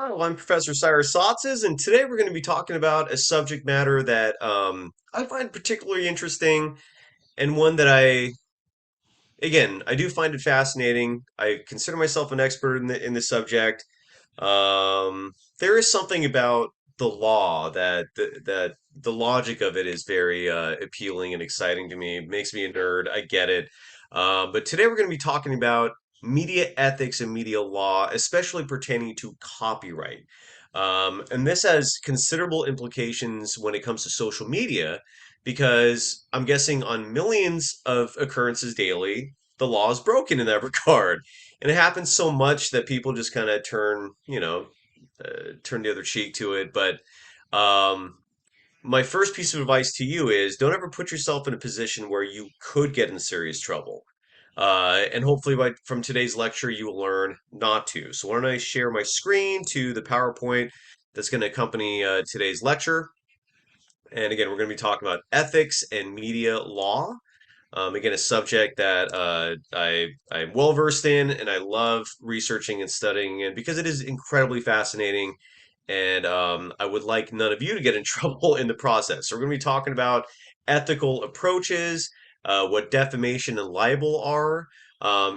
Hello, I'm Professor Cyrus Sotzes, and today we're going to be talking about a subject matter that I find particularly interesting and one that I do find it fascinating. I consider myself an expert in the subject. There is something about the law that the logic of it is very appealing and exciting to me. It makes me a nerd. I get it. But today we're going to be talking about media ethics and media law, especially pertaining to copyright. And this has considerable implications when it comes to social media, because I'm guessing on millions of occurrences daily, the law is broken in that regard. And it happens so much that people just kind of turn the other cheek to it. But um, my first piece of advice to you is don't ever put yourself in a position where you could get in serious trouble. And hopefully, from today's lecture, you will learn not to. So, why don't I share my screen to the PowerPoint that's going to accompany today's lecture? And again, we're going to be talking about ethics and media law. Again, a subject that I'm well versed in, and I love researching and studying it because it is incredibly fascinating. And I would like none of you to get in trouble in the process. So we're going to be talking about ethical approaches, what defamation and libel are,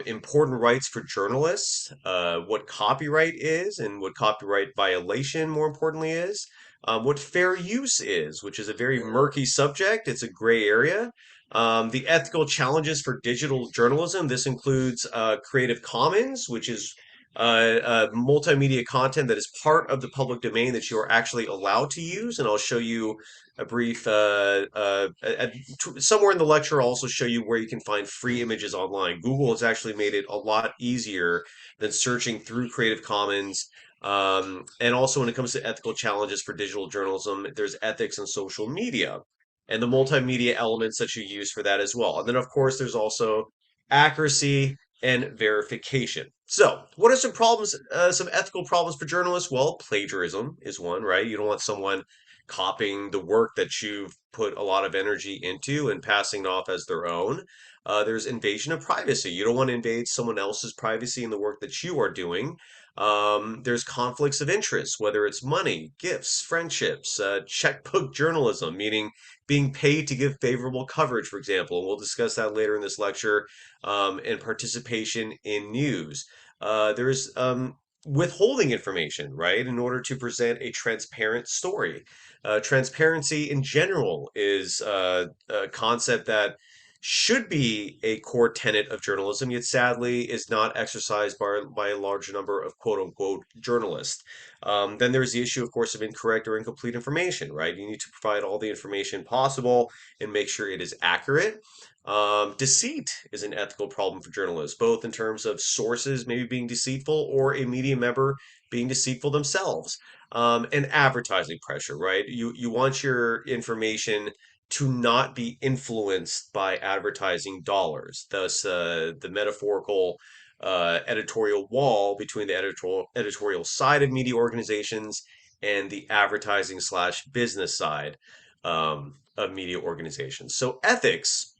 important rights for journalists, what copyright is, and what copyright violation, more importantly, is. What fair use is, which is a very murky subject. It's a gray area. The ethical challenges for digital journalism. This includes Creative Commons, which is multimedia content that is part of the public domain that you are actually allowed to use. And I'll show you a brief, somewhere in the lecture, I'll also show you where you can find free images online. Google has actually made it a lot easier than searching through Creative Commons. And also, when it comes to ethical challenges for digital journalism, there's ethics in social media and the multimedia elements that you use for that as well. And then, of course, there's also accuracy and verification. So, what are some problems, some ethical problems for journalists? Well, plagiarism is one, right? You don't want someone copying the work that you've put a lot of energy into and passing it off as their own. There's invasion of privacy. You don't want to invade someone else's privacy in the work that you are doing. There's conflicts of interest, whether it's money, gifts, friendships, checkbook journalism, meaning being paid to give favorable coverage, for example. And we'll discuss that later in this lecture, and participation in news. There's withholding information, right, in order to present a transparent story. Transparency in general is a concept that should be a core tenet of journalism, yet sadly is not exercised by a large number of quote unquote journalists. Then there's the issue, of course, of incorrect or incomplete information, right? You need to provide all the information possible and make sure it is accurate. Deceit is an ethical problem for journalists, both in terms of sources maybe being deceitful or a media member being deceitful themselves. And advertising pressure, right? You want your information to not be influenced by advertising dollars. Thus, the metaphorical editorial wall between the editorial side of media organizations and the advertising slash business side of media organizations. So, ethics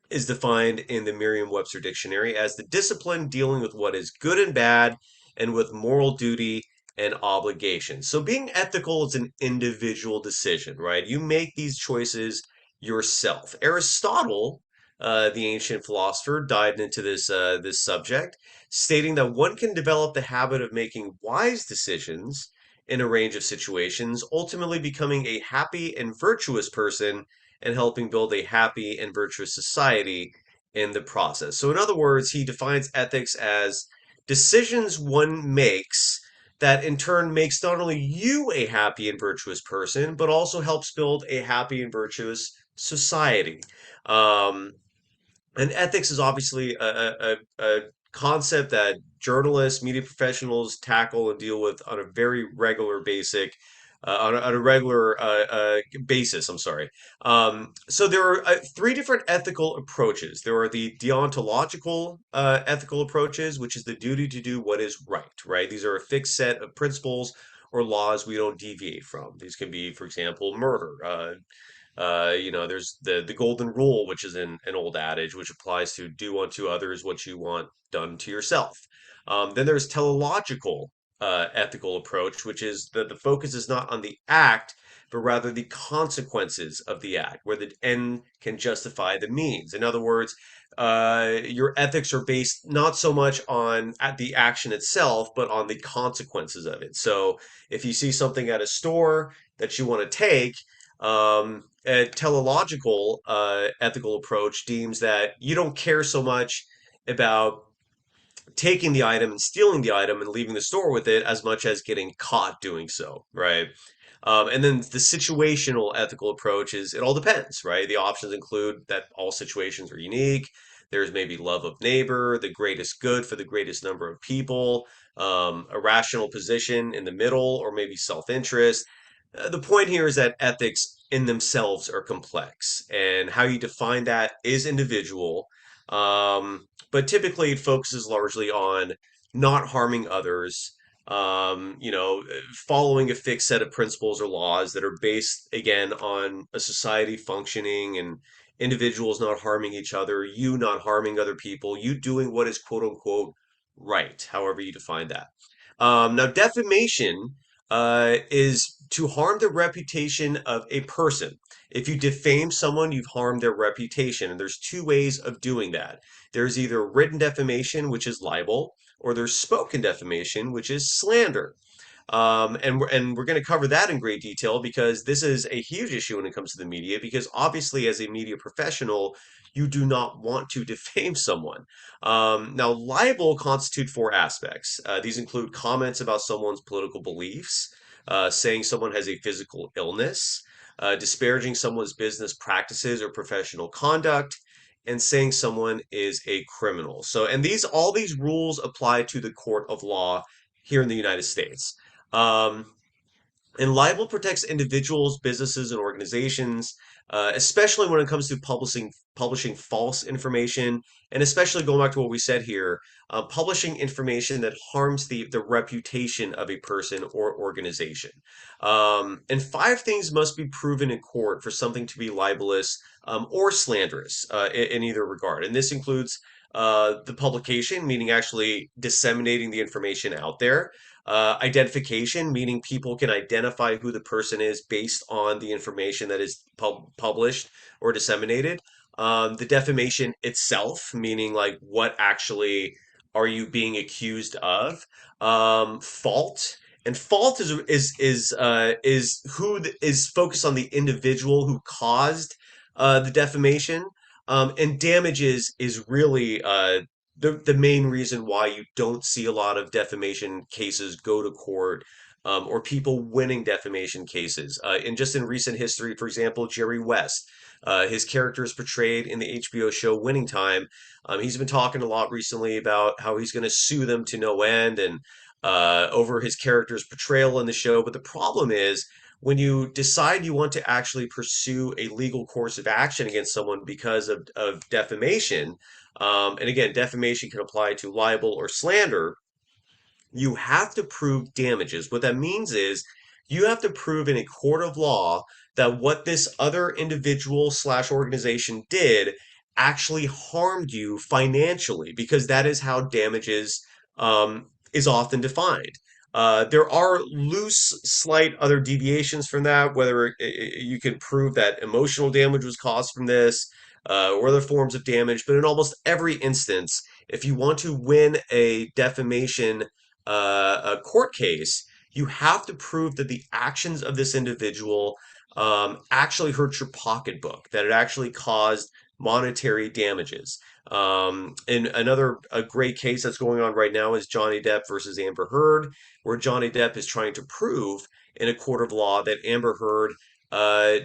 is defined in the Merriam-Webster dictionary as the discipline dealing with what is good and bad and with moral duty and obligation. So being ethical is an individual decision, right? You make these choices yourself. Aristotle, the ancient philosopher, dived into this subject, stating that one can develop the habit of making wise decisions in a range of situations, ultimately becoming a happy and virtuous person and helping build a happy and virtuous society in the process. So, in other words, he defines ethics as decisions one makes that in turn makes not only you a happy and virtuous person, but also helps build a happy and virtuous society. Um, and ethics is obviously a concept that journalists, media professionals tackle and deal with on a very regular basic. On a regular basis, I'm sorry. So there are three different ethical approaches. There are the deontological ethical approaches, which is the duty to do what is right, right? These are a fixed set of principles or laws we don't deviate from. These can be, for example, murder, there's the golden rule, which is an old adage, which applies to do unto others what you want done to yourself. Then there's teleological ethical approach, which is that the focus is not on the act, but rather the consequences of the act, where the end can justify the means. In other words, your ethics are based not so much on at the action itself, but on the consequences of it. So if you see something at a store that you want to take, a teleological ethical approach deems that you don't care so much about taking the item and stealing the item and leaving the store with it as much as getting caught doing so, right? And then the situational ethical approach is it all depends, right? The options include that all situations are unique. There's maybe love of neighbor, the greatest good for the greatest number of people, a rational position in the middle, or maybe self interest. The point here is that ethics in themselves are complex, and how you define that is individual. But typically, it focuses largely on not harming others, following a fixed set of principles or laws that are based, again, on a society functioning and individuals not harming each other, you not harming other people, you doing what is quote unquote right, however you define that. Now, defamation is to harm the reputation of a person. If you defame someone, you've harmed their reputation. And there's two ways of doing that. There's either written defamation, which is libel, or there's spoken defamation, which is slander. And we're going to cover that in great detail because this is a huge issue when it comes to the media. Because obviously, as a media professional, you do not want to defame someone. Now, libel constitute four aspects. These include comments about someone's political beliefs, saying someone has a physical illness, disparaging someone's business practices or professional conduct, and saying someone is a criminal. So, and all these rules apply to the court of law here in the United States. Um, and libel protects individuals, businesses, and organizations, especially when it comes to publishing false information, and especially going back to what we said here, publishing information that harms the reputation of a person or organization. And five things must be proven in court for something to be libelous or slanderous in either regard. And this includes the publication, meaning actually disseminating the information out there. Identification, meaning people can identify who the person is based on the information that is published or disseminated. The defamation itself, meaning like what actually are you being accused of? Fault. And fault is is focused on the individual who caused the defamation. And damages is really the main reason why you don't see a lot of defamation cases go to court, or people winning defamation cases. In recent history, for example, Jerry West, his character is portrayed in the HBO show Winning Time. He's been talking a lot recently about how he's going to sue them to no end and over his character's portrayal in the show. But the problem is, when you decide you want to actually pursue a legal course of action against someone because of defamation, and again, defamation can apply to libel or slander, you have to prove damages. What that means is you have to prove in a court of law that what this other individual slash organization did actually harmed you financially, because that is how damages is often defined. There are loose, slight other deviations from that, whether you can prove that emotional damage was caused from this, or other forms of damage. But in almost every instance, if you want to win a defamation a court case, you have to prove that the actions of this individual actually hurt your pocketbook, that it actually caused monetary damages. And another a great case that's going on right now is Johnny Depp versus Amber Heard, where Johnny Depp is trying to prove in a court of law that Amber Heard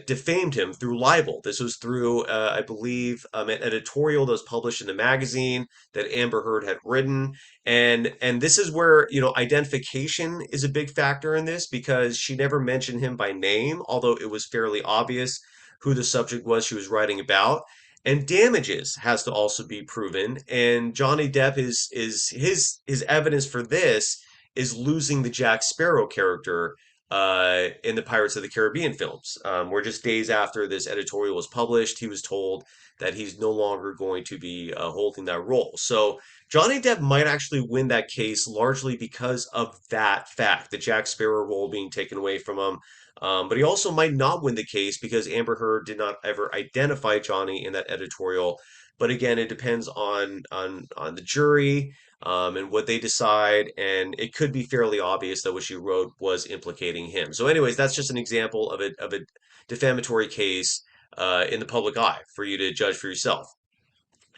defamed him through libel. This was through, I believe, an editorial that was published in the magazine that Amber Heard had written, and this is where, identification is a big factor in this, because she never mentioned him by name, although it was fairly obvious who the subject was she was writing about. And damages has to also be proven. And Johnny Depp is his evidence for this is losing the Jack Sparrow character in the Pirates of the Caribbean films, where just days after this editorial was published, he was told that he's no longer going to be holding that role. So Johnny Depp might actually win that case largely because of that fact, the Jack Sparrow role being taken away from him. But he also might not win the case because Amber Heard did not ever identify Johnny in that editorial. But again, it depends on the jury and what they decide. And it could be fairly obvious that what she wrote was implicating him. So, anyways, that's just an example of a defamatory case in the public eye for you to judge for yourself.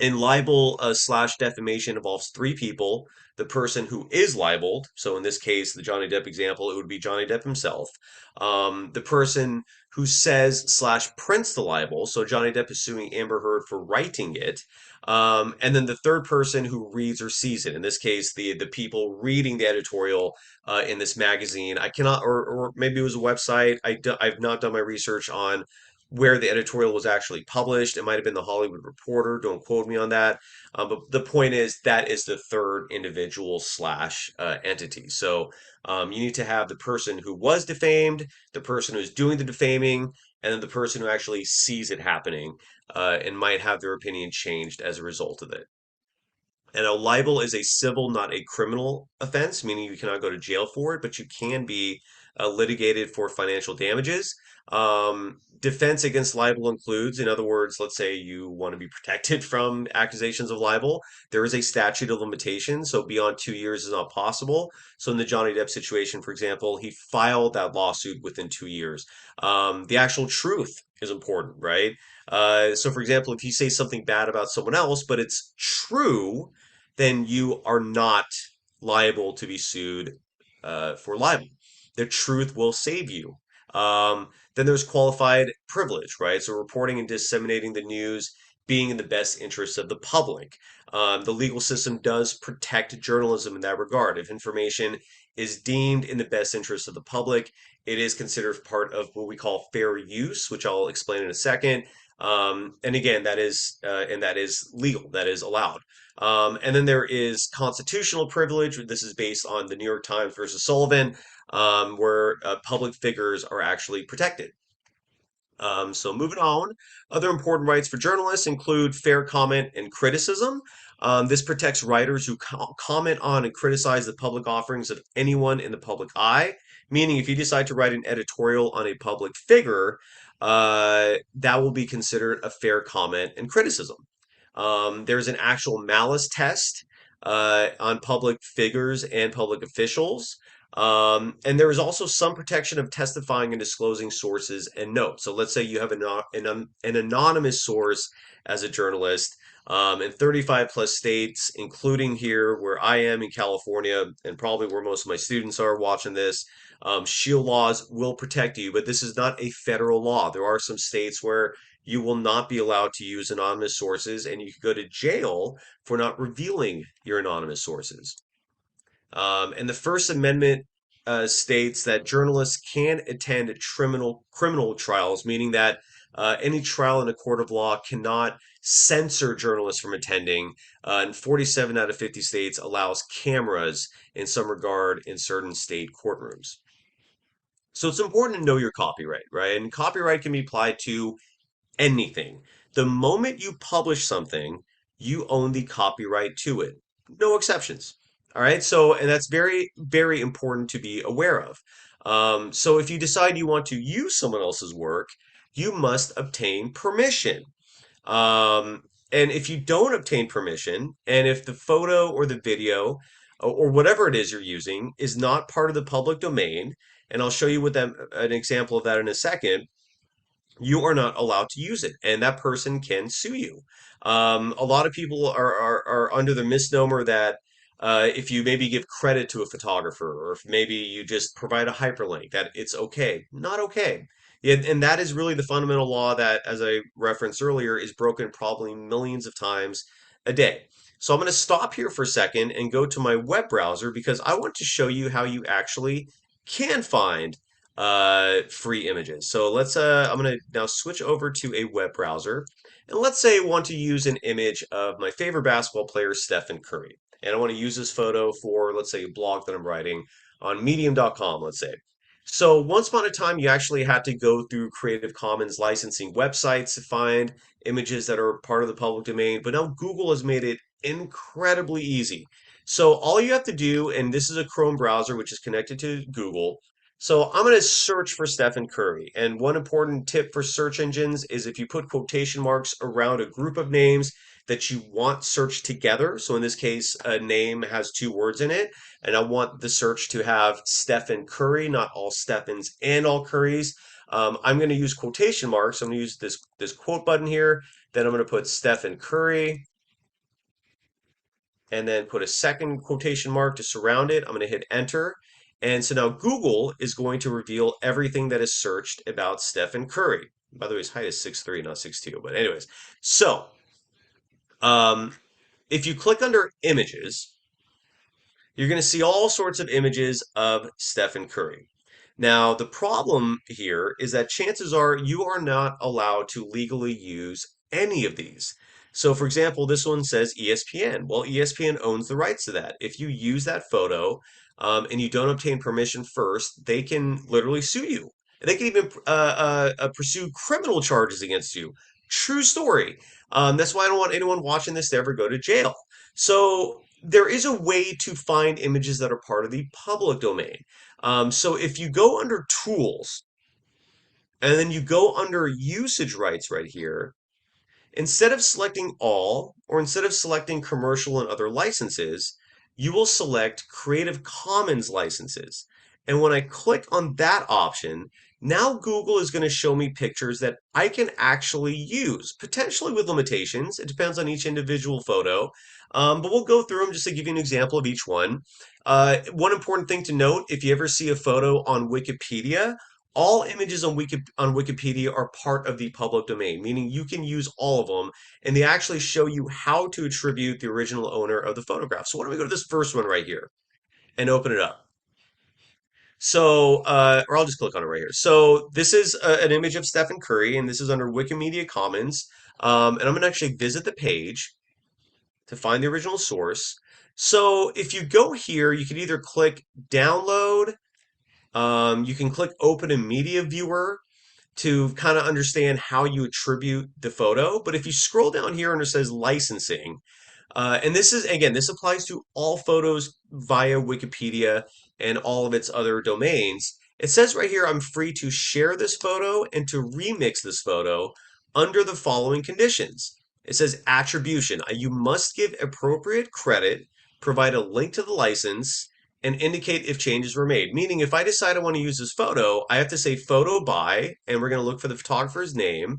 And libel slash defamation involves three people. The person who is libeled, so in this case, the Johnny Depp example, it would be Johnny Depp himself. The person who says slash prints the libel, so Johnny Depp is suing Amber Heard for writing it. And then the third person who reads or sees it. In this case, the people reading the editorial in this magazine. I cannot, or maybe it was a website. I've not done my research on where the editorial was actually published. It might have been the Hollywood Reporter. Don't quote me on that. But the point is that is the third individual slash entity. So you need to have the person who was defamed, the person who's doing the defaming, and then the person who actually sees it happening and might have their opinion changed as a result of it. And a libel is a civil, not a criminal offense, meaning you cannot go to jail for it, but you can be litigated for financial damages. Defense against libel includes, in other words, let's say you want to be protected from accusations of libel, there is a statute of limitations, so beyond 2 years is not possible. So in the Johnny Depp situation, for example, he filed that lawsuit within 2 years. The actual truth is important, right? So, for example, if you say something bad about someone else, but it's true, then you are not liable to be sued for libel. The truth will save you. Then there's qualified privilege, right? So reporting and disseminating the news being in the best interest of the public. The legal system does protect journalism in that regard. If information is deemed in the best interest of the public, it is considered part of what we call fair use, which I'll explain in a second. And again, that is legal, that is allowed. And then there is constitutional privilege. This is based on the New York Times versus Sullivan, where public figures are actually protected. So moving on, other important rights for journalists include fair comment and criticism. This protects writers who comment on and criticize the public offerings of anyone in the public eye. Meaning, if you decide to write an editorial on a public figure, that will be considered a fair comment and criticism. There's an actual malice test on public figures and public officials. And there is also some protection of testifying and disclosing sources and notes. So let's say you have an anonymous source as a journalist in 35 plus states, including here where I am in California, and probably where most of my students are watching this. Shield laws will protect you, but this is not a federal law. There are some states where you will not be allowed to use anonymous sources, and you could go to jail for not revealing your anonymous sources. And the First Amendment states that journalists can attend criminal trials, meaning that any trial in a court of law cannot censor journalists from attending. And 47 out of 50 states allows cameras in some regard in certain state courtrooms. So it's important to know your copyright, right? And copyright can be applied to anything. The moment you publish something, you own the copyright to it. No exceptions. All right. So, and that's very, very important to be aware of. So if you decide you want to use someone else's work, you must obtain permission. Um, and if you don't obtain permission, and if the photo or the video or whatever it is you're using is not part of the public domain, and I'll show you with them an example of that in a second, you are not allowed to use it, and that person can sue you. A lot of people are under the misnomer that if you maybe give credit to a photographer, or if maybe you just provide a hyperlink, that it's okay. Not okay. Yeah, and that is really the fundamental law that, as I referenced earlier, is broken probably millions of times a day. So I'm going to stop here for a second and go to my web browser because I want to show you how you actually can find free images. So I'm gonna now switch over to a web browser, and let's say I want to use an image of my favorite basketball player, Stephen Curry. And I want to use this photo for, let's say, a blog that I'm writing on medium.com, let's say. So once upon a time, you actually had to go through Creative Commons licensing websites to find images that are part of the public domain, but now Google has made it incredibly easy. So all you have to do, and this is a Chrome browser which is connected to Google. So I'm going to search for Stephen Curry. And one important tip for search engines is if you put quotation marks around a group of names that you want searched together. So in this case, a name has two words in it and I want the search to have Stephen Curry, not all Stephens and all Currys. I'm going to use quotation marks. I'm going to use this quote button here. Then I'm going to put Stephen Curry and then put a second quotation mark to surround it. I'm going to hit enter. And so now Google is going to reveal everything that is searched about Stephen Curry. By the way, his height is 6'3", not 6'2". But anyways, so um, if you click under images, you're going to see all sorts of images of Stephen Curry. Now, the problem here is that chances are you are not allowed to legally use any of these. So, for example, this one says ESPN. Well, ESPN owns the rights to that. If you use that photo and you don't obtain permission first, they can literally sue you. They can even pursue criminal charges against you. True story. That's why I don't want anyone watching this to ever go to jail. So there is a way to find images that are part of the public domain. So if you go under tools and then you go under usage rights right here, instead of selecting all, or instead of selecting commercial and other licenses, you will select Creative Commons licenses. And when I click on that option, now Google is going to show me pictures that I can actually use, potentially with limitations. It depends on each individual photo. But we'll go through them just to give you an example of each one. One important thing to note, if you ever see a photo on Wikipedia, all images on Wikipedia are part of the public domain, meaning you can use all of them, and they actually show you how to attribute the original owner of the photograph. So why don't we go to this first one right here and open it up? So, or I'll just click on it right here. So this is an image of Stephen Curry, and this is under Wikimedia Commons. And I'm going to actually visit the page to find the original source. So if you go here, you can either click download, you can click open in media viewer, to kind of understand how you attribute the photo. But if you scroll down here and it says licensing, and this is, again, this applies to all photos via Wikipedia and all of its other domains. It says right here, I'm free to share this photo and to remix this photo under the following conditions. It says attribution. You must give appropriate credit, provide a link to the license, and indicate if changes were made. Meaning, if I decide I want to use this photo, I have to say photo by, and we're going to look for the photographer's name.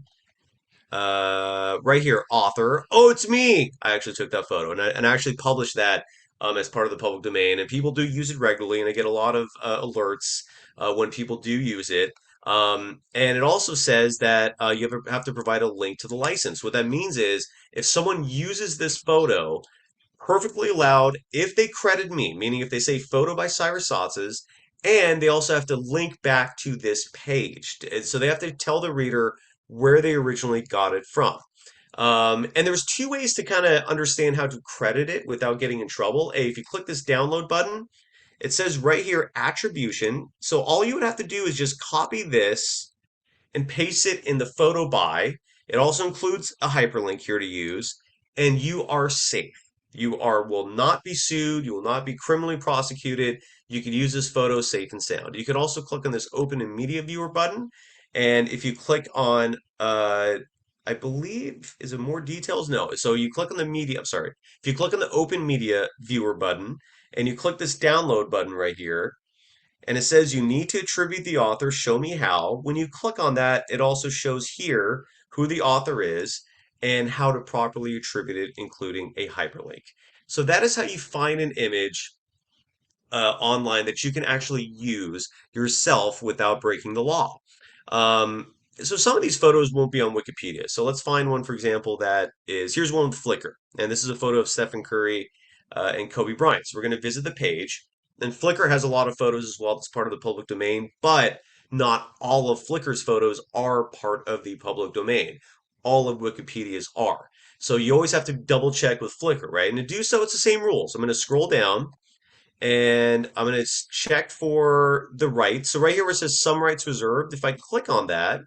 Right here, author. Oh, it's me. I actually took that photo and I actually published that as part of the public domain. And people do use it regularly, and I get a lot of alerts when people do use it. And it also says that you have to provide a link to the license. What that means is if someone uses this photo, perfectly allowed if they credit me, meaning if they say photo by Cyrus Satzes, and they also have to link back to this page. So they have to tell the reader where they originally got it from. And there's two ways to kind of understand how to credit it without getting in trouble. If you click this download button, it says right here attribution. So all you would have to do is just copy this and paste it in the photo by. It also includes a hyperlink here to use, and you are safe. You are will not be sued. You will not be criminally prosecuted. You can use this photo safe and sound. You can also click on this Open in Media Viewer button, and if you click on, I believe, is it more details? No. So you click on the media. I'm sorry. If you click on the Open Media Viewer button, and you click this download button right here, and it says you need to attribute the author, show me how. When you click on that, it also shows here who the author is and how to properly attribute it, including a hyperlink. So that is how you find an image online that you can actually use yourself without breaking the law. So some of these photos won't be on Wikipedia. So let's find one, for example, that is, here's one with Flickr. And this is a photo of Stephen Curry and Kobe Bryant. So we're going to visit the page. And Flickr has a lot of photos as well. It's part of the public domain, but not all of Flickr's photos are part of the public domain. All of Wikipedia's are. So you always have to double check with Flickr, right? And to do so, it's the same rules. I'm going to scroll down and I'm going to check for the rights. So right here where it says some rights reserved, if I click on that,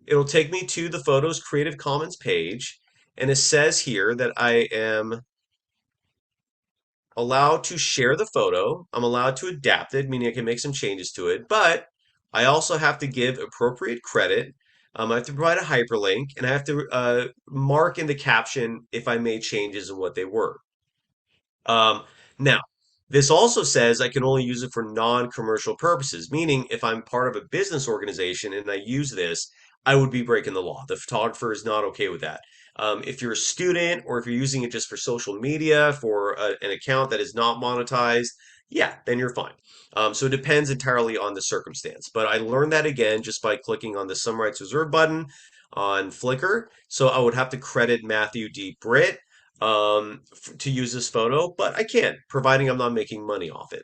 it'll take me to the photo's Creative Commons page, and it says here that I am allowed to share the photo. I'm allowed to adapt it, meaning I can make some changes to it, but I also have to give appropriate credit. I have to provide a hyperlink, and I have to mark in the caption if I made changes and what they were. Um, Now, this also says I can only use it for non-commercial purposes, meaning if I'm part of a business organization and I use this, I would be breaking the law. The photographer is not okay with that. If you're a student or if you're using it just for social media for an account that is not monetized, yeah, then you're fine. So it depends entirely on the circumstance. But I learned that again just by clicking on the Some Rights Reserved button on Flickr. So I would have to credit Matthew D. Britt to use this photo, but I can, providing I'm not making money off it.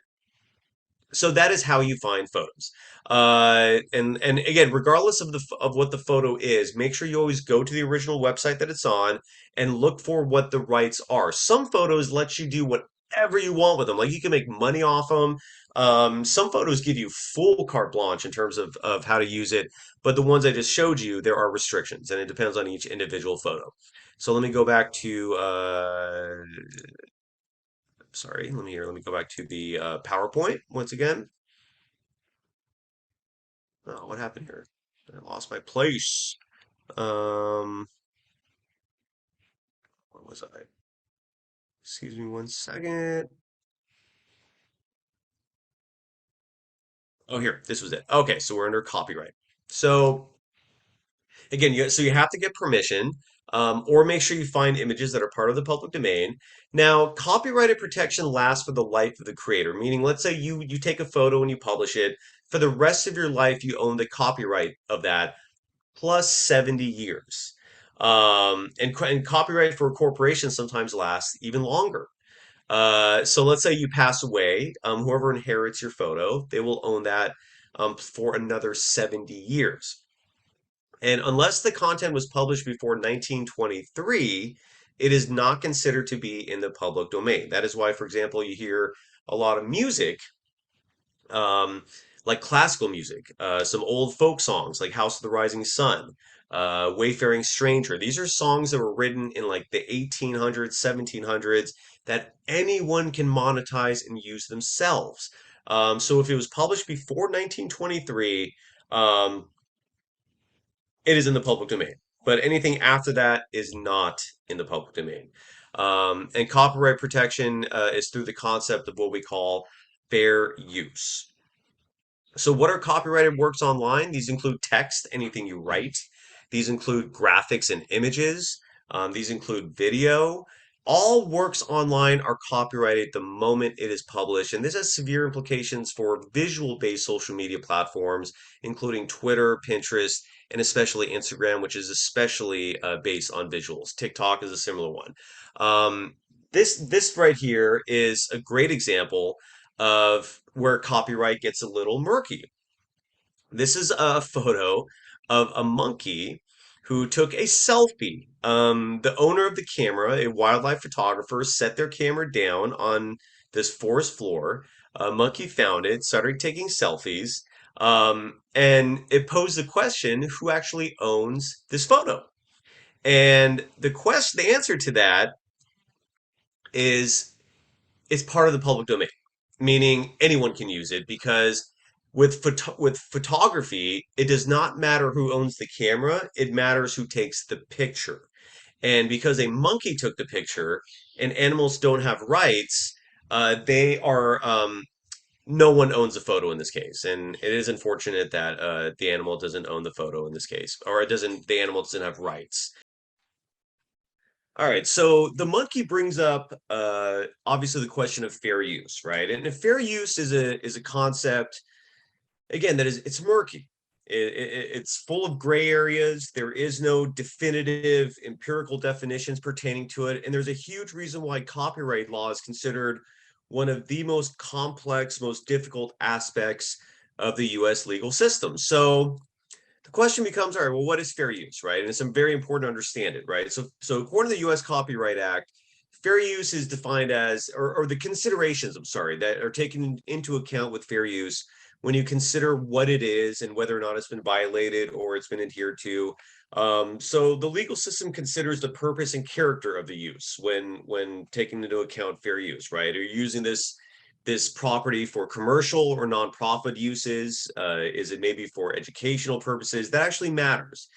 So that is how you find photos. And again, regardless of of what the photo is, make sure you always go to the original website that it's on and look for what the rights are. Some photos let you do whatever you want with them. Like you can make money off them. Some photos give you full carte blanche in terms of how to use it, but the ones I just showed you, there are restrictions, and it depends on each individual photo. So let me go back to sorry, let me go back to the PowerPoint once again. Oh, what happened here? I lost my place. Um, where was I? Excuse me one second. Oh, here, this was it. Okay, so we're under copyright. So again, so you have to get permission, or make sure you find images that are part of the public domain. Now, copyrighted protection lasts for the life of the creator, meaning let's say you take a photo and you publish it. For the rest of your life, you own the copyright of that plus 70 years. And copyright for a corporation sometimes lasts even longer. So let's say you pass away, whoever inherits your photo, they will own that for another 70 years. And unless the content was published before 1923, it is not considered to be in the public domain. That is why, for example, you hear a lot of music, um, like classical music, some old folk songs like House of the Rising Sun, Wayfaring Stranger. These are songs that were written in like the 1800s, 1700s that anyone can monetize and use themselves. So if it was published before 1923, it is in the public domain. But anything after that is not in the public domain. And copyright protection is through the concept of what we call fair use. So, what are copyrighted works online? These include text, anything you write. These include graphics and images. These include video. All works online are copyrighted the moment it is published, and this has severe implications for visual-based social media platforms, including Twitter, Pinterest, and especially Instagram, which is especially based on visuals. TikTok is a similar one. This right here is a great example of where copyright gets a little murky. This is a photo of a monkey who took a selfie. The owner of the camera, a wildlife photographer, set their camera down on this forest floor. A monkey found it, started taking selfies, and it posed the question, who actually owns this photo? And the answer to that is it's part of the public domain, meaning anyone can use it because with photography, it does not matter who owns the camera, it matters who takes the picture. And because a monkey took the picture and animals don't have rights, they are no one owns the photo in this case, and it is unfortunate that the animal doesn't own the photo in this case, or it doesn't. The animal doesn't have rights. All right, so the monkey brings up obviously the question of fair use, right? And fair use is a concept again that is it's murky. It's full of gray areas. There is no definitive empirical definitions pertaining to it, and there's a huge reason why copyright law is considered one of the most complex, most difficult aspects of the U.S. legal system. So the question becomes, all right, well, what is fair use, right? And it's very important to understand it, right? So according to the U.S. Copyright Act, fair use is defined as, or the considerations, I'm sorry, that are taken into account with fair use when you consider what it is and whether or not it's been violated or it's been adhered to. So the legal system considers the purpose and character of the use when taking into account fair use, right? Are you using this property for commercial or nonprofit uses? Is it maybe for educational purposes? That actually matters.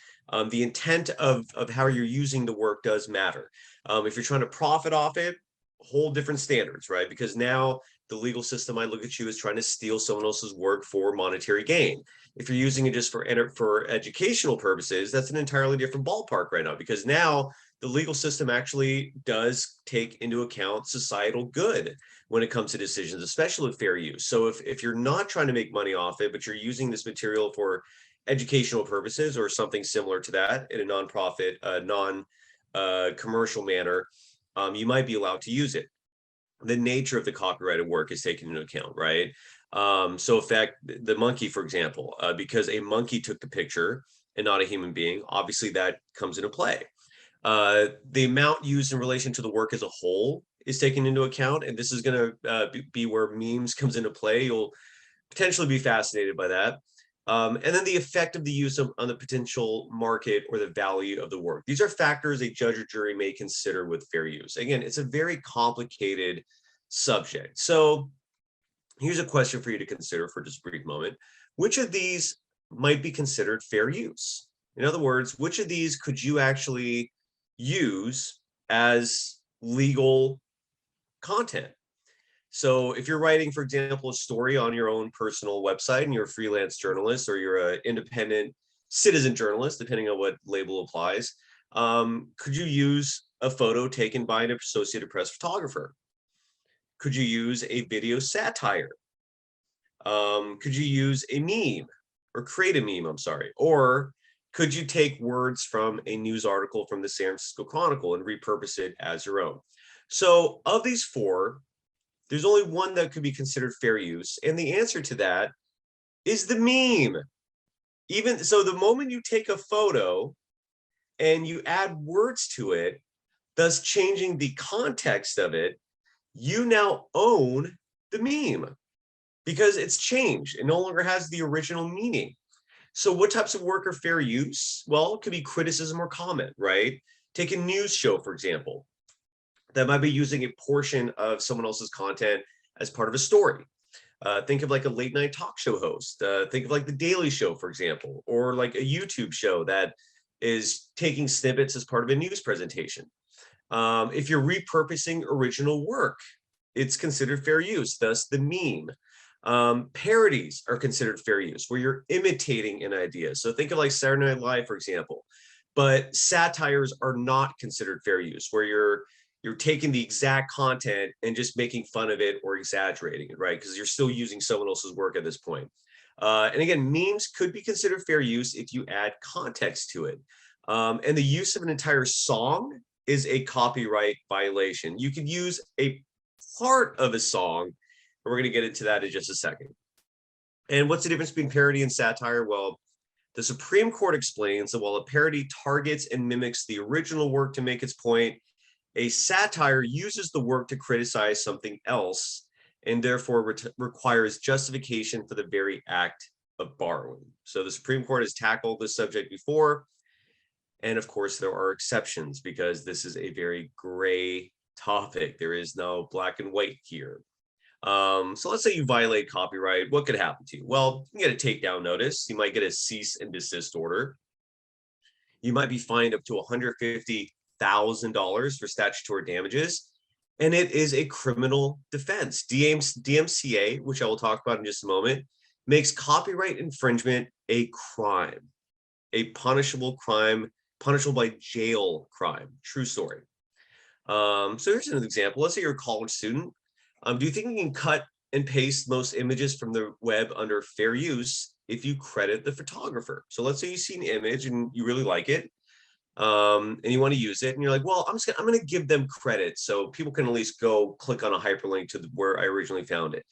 The intent of how you're using the work does matter. If you're trying to profit off it, whole different standards, right? Because now the legal system might look at you as trying to steal someone else's work for monetary gain. If you're using it just for educational purposes, that's an entirely different ballpark right now, because now the legal system actually does take into account societal good when it comes to decisions, especially with fair use. So if you're not trying to make money off it, but you're using this material for educational purposes or something similar to that in a nonprofit, non-commercial manner, you might be allowed to use it. The nature of the copyrighted work is taken into account, right? So in fact, the monkey, for example, because a monkey took the picture and not a human being, obviously that comes into play. The amount used in relation to the work as a whole is taken into account, and this is going to be where memes comes into play. You'll potentially be fascinated by that. And then the effect of the use on the potential market or the value of the work. These are factors a judge or jury may consider with fair use. Again, it's a very complicated subject. So here's a question for you to consider for just a brief moment. Which of these might be considered fair use? In other words, which of these could you actually use as legal content? So if you're writing, for example, a story on your own personal website and you're a freelance journalist or you're an independent citizen journalist, depending on what label applies, could you use a photo taken by an Associated Press photographer? Could you use a video satire? Could you use a meme or create a meme, I'm sorry? Or could you take words from a news article from the San Francisco Chronicle and repurpose it as your own? So of these four, there's only one that could be considered fair use, and the answer to that is the meme. Even so, the moment you take a photo and you add words to it, thus changing the context of it, you now own the meme because it's changed. It no longer has the original meaning. So what types of work are fair use? Well, it could be criticism or comment, right? Take a news show, for example, that might be using a portion of someone else's content as part of a story. Think of like a late night talk show host. Think of like the Daily Show, for example, or like a YouTube show that is taking snippets as part of a news presentation. If you're repurposing original work, it's considered fair use, thus the meme. Parodies are considered fair use, where you're imitating an idea. So think of like Saturday Night Live, for example. But satires are not considered fair use, where you're taking the exact content and just making fun of it or exaggerating it, right? Because you're still using someone else's work at this point. And again, memes could be considered fair use if you add context to it. And the use of an entire song is a copyright violation. You could use a part of a song, and we're going to get into that in just a second. And what's the difference between parody and satire? Well, the Supreme Court explains that while a parody targets and mimics the original work to make its point, a satire uses the work to criticize something else and therefore requires justification for the very act of borrowing. So the Supreme Court has tackled this subject before. And of course, there are exceptions because this is a very gray topic. There is no black and white here. So let's say you violate copyright. What could happen to you? Well, you can get a takedown notice. You might get a cease and desist order. You might be fined up to $150,000 for statutory damages, and it is a criminal defense. DMCA, which I will talk about in just a moment, makes copyright infringement a crime, a punishable crime, punishable by jail crime. True story. So here's an example. Let's say you're a college student. Do you think you can cut and paste most images from the web under fair use if you credit the photographer? So let's say you see an image and you really like it, and you want to use it, and you're like, well, I'm going to give them credit so people can at least go click on a hyperlink to where I originally found it.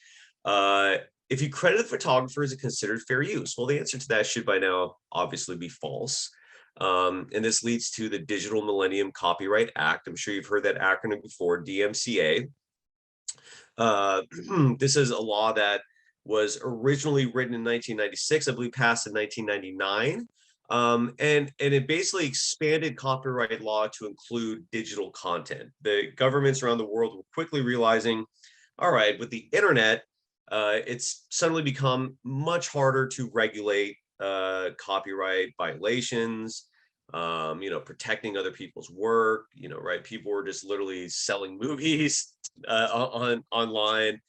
If you credit the photographer, is it considered fair use? Well, the answer to that should by now obviously be false. And this leads to the Digital Millennium Copyright Act. I'm sure you've heard that acronym before, DMCA. This is a law that was originally written in 1996, I believe passed in 1999. And it basically expanded copyright law to include digital content. The governments around the world were quickly realizing, all right, with the internet, it's suddenly become much harder to regulate copyright violations, protecting other people's work, right? People were just literally selling movies online,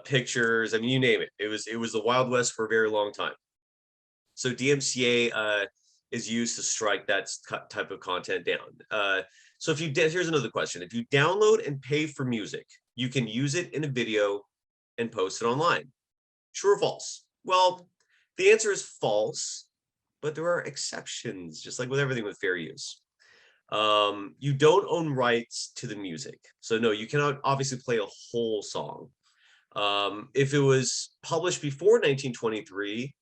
pictures. I mean, you name it. It was the Wild West for a very long time. So DMCA is used to strike that type of content down. So if here's another question: if you download and pay for music, you can use it in a video and post it online. True or false? Well, the answer is false, but there are exceptions, just like with everything with fair use. You don't own rights to the music. So no, you cannot obviously play a whole song. If it was published before 1923,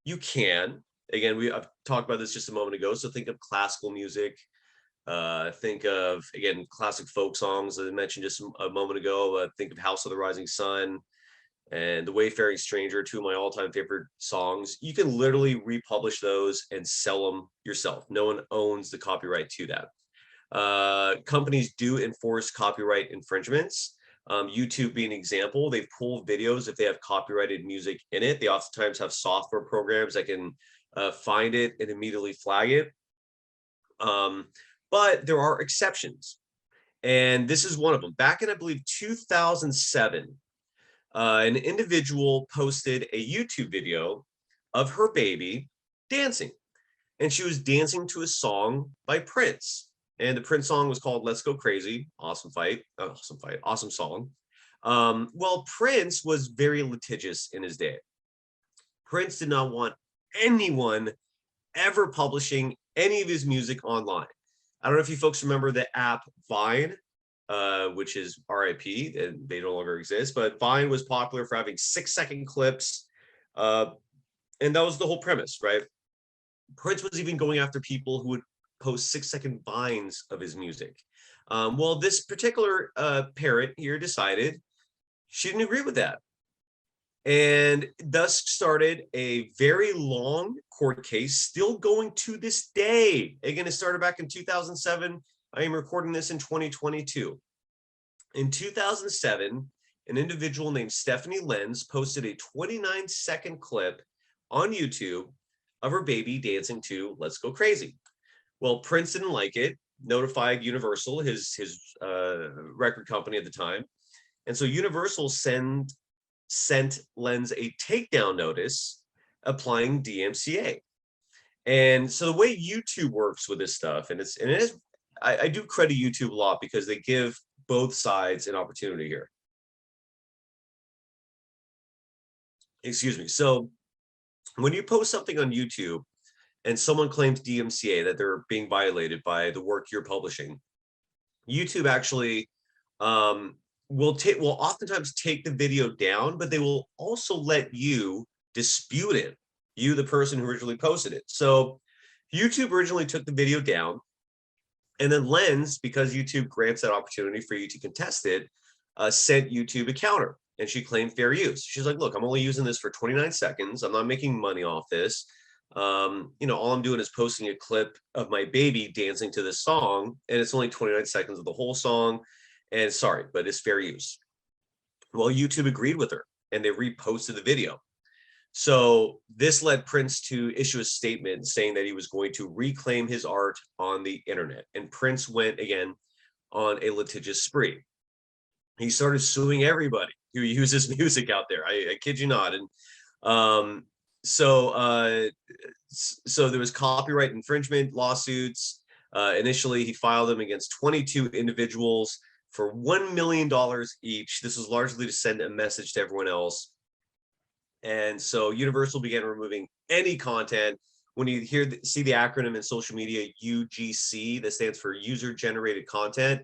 you can. Again, I've talked about this just a moment ago. So think of classical music. Think of, again, classic folk songs that I mentioned just a moment ago. Think of House of the Rising Sun and The Wayfaring Stranger, two of my all-time favorite songs. You can literally republish those and sell them yourself. No one owns the copyright to that. Companies do enforce copyright infringements. YouTube being an example, they pull videos if they have copyrighted music in it. They oftentimes have software programs that can find it and immediately flag it. But there are exceptions. And this is one of them. Back in, I believe, 2007, an individual posted a YouTube video of her baby dancing. And she was dancing to a song by Prince. And the Prince song was called Let's Go Crazy. Awesome song. Well, Prince was very litigious in his day. Prince did not want anyone ever publishing any of his music online. I don't know if you folks remember the app Vine, which is RIP, and they no longer exist, but Vine was popular for having 6-second clips. And that was the whole premise, right? Prince was even going after people who would post 6-second vines of his music. Well, this particular parent here decided she didn't agree with that. And thus started a very long court case, still going to this day. Again, it started back in 2007. I am recording this in 2022. In 2007, an individual named Stephanie Lenz posted a 29-second clip on YouTube of her baby dancing to Let's Go Crazy. Well, Prince didn't like it, notified Universal, his record company at the time. And so Universal sent Lenz a takedown notice applying DMCA. And so the way YouTube works with this stuff, I do credit YouTube a lot because they give both sides an opportunity here. Excuse me. So when you post something on YouTube and someone claims DMCA, that they're being violated by the work you're publishing, YouTube actually will oftentimes take the video down, but they will also let you dispute it, you, the person who originally posted it. So YouTube originally took the video down, and then Lenz, because YouTube grants that opportunity for you to contest it, sent YouTube a counter, and she claimed fair use. She's like, look, I'm only using this for 29 seconds. I'm not making money off this. All I'm doing is posting a clip of my baby dancing to this song, and it's only 29 seconds of the whole song. And sorry, but it's fair use. Well, YouTube agreed with her, and they reposted the video. So this led Prince to issue a statement saying that he was going to reclaim his art on the internet. And Prince went again on a litigious spree. He started suing everybody who uses music out there. I kid you not. And so there was copyright infringement lawsuits. Initially, he filed them against 22 individuals for $1 million each. This was largely to send a message to everyone else. And so Universal began removing any content. When you see the acronym in social media, UGC, that stands for user generated content,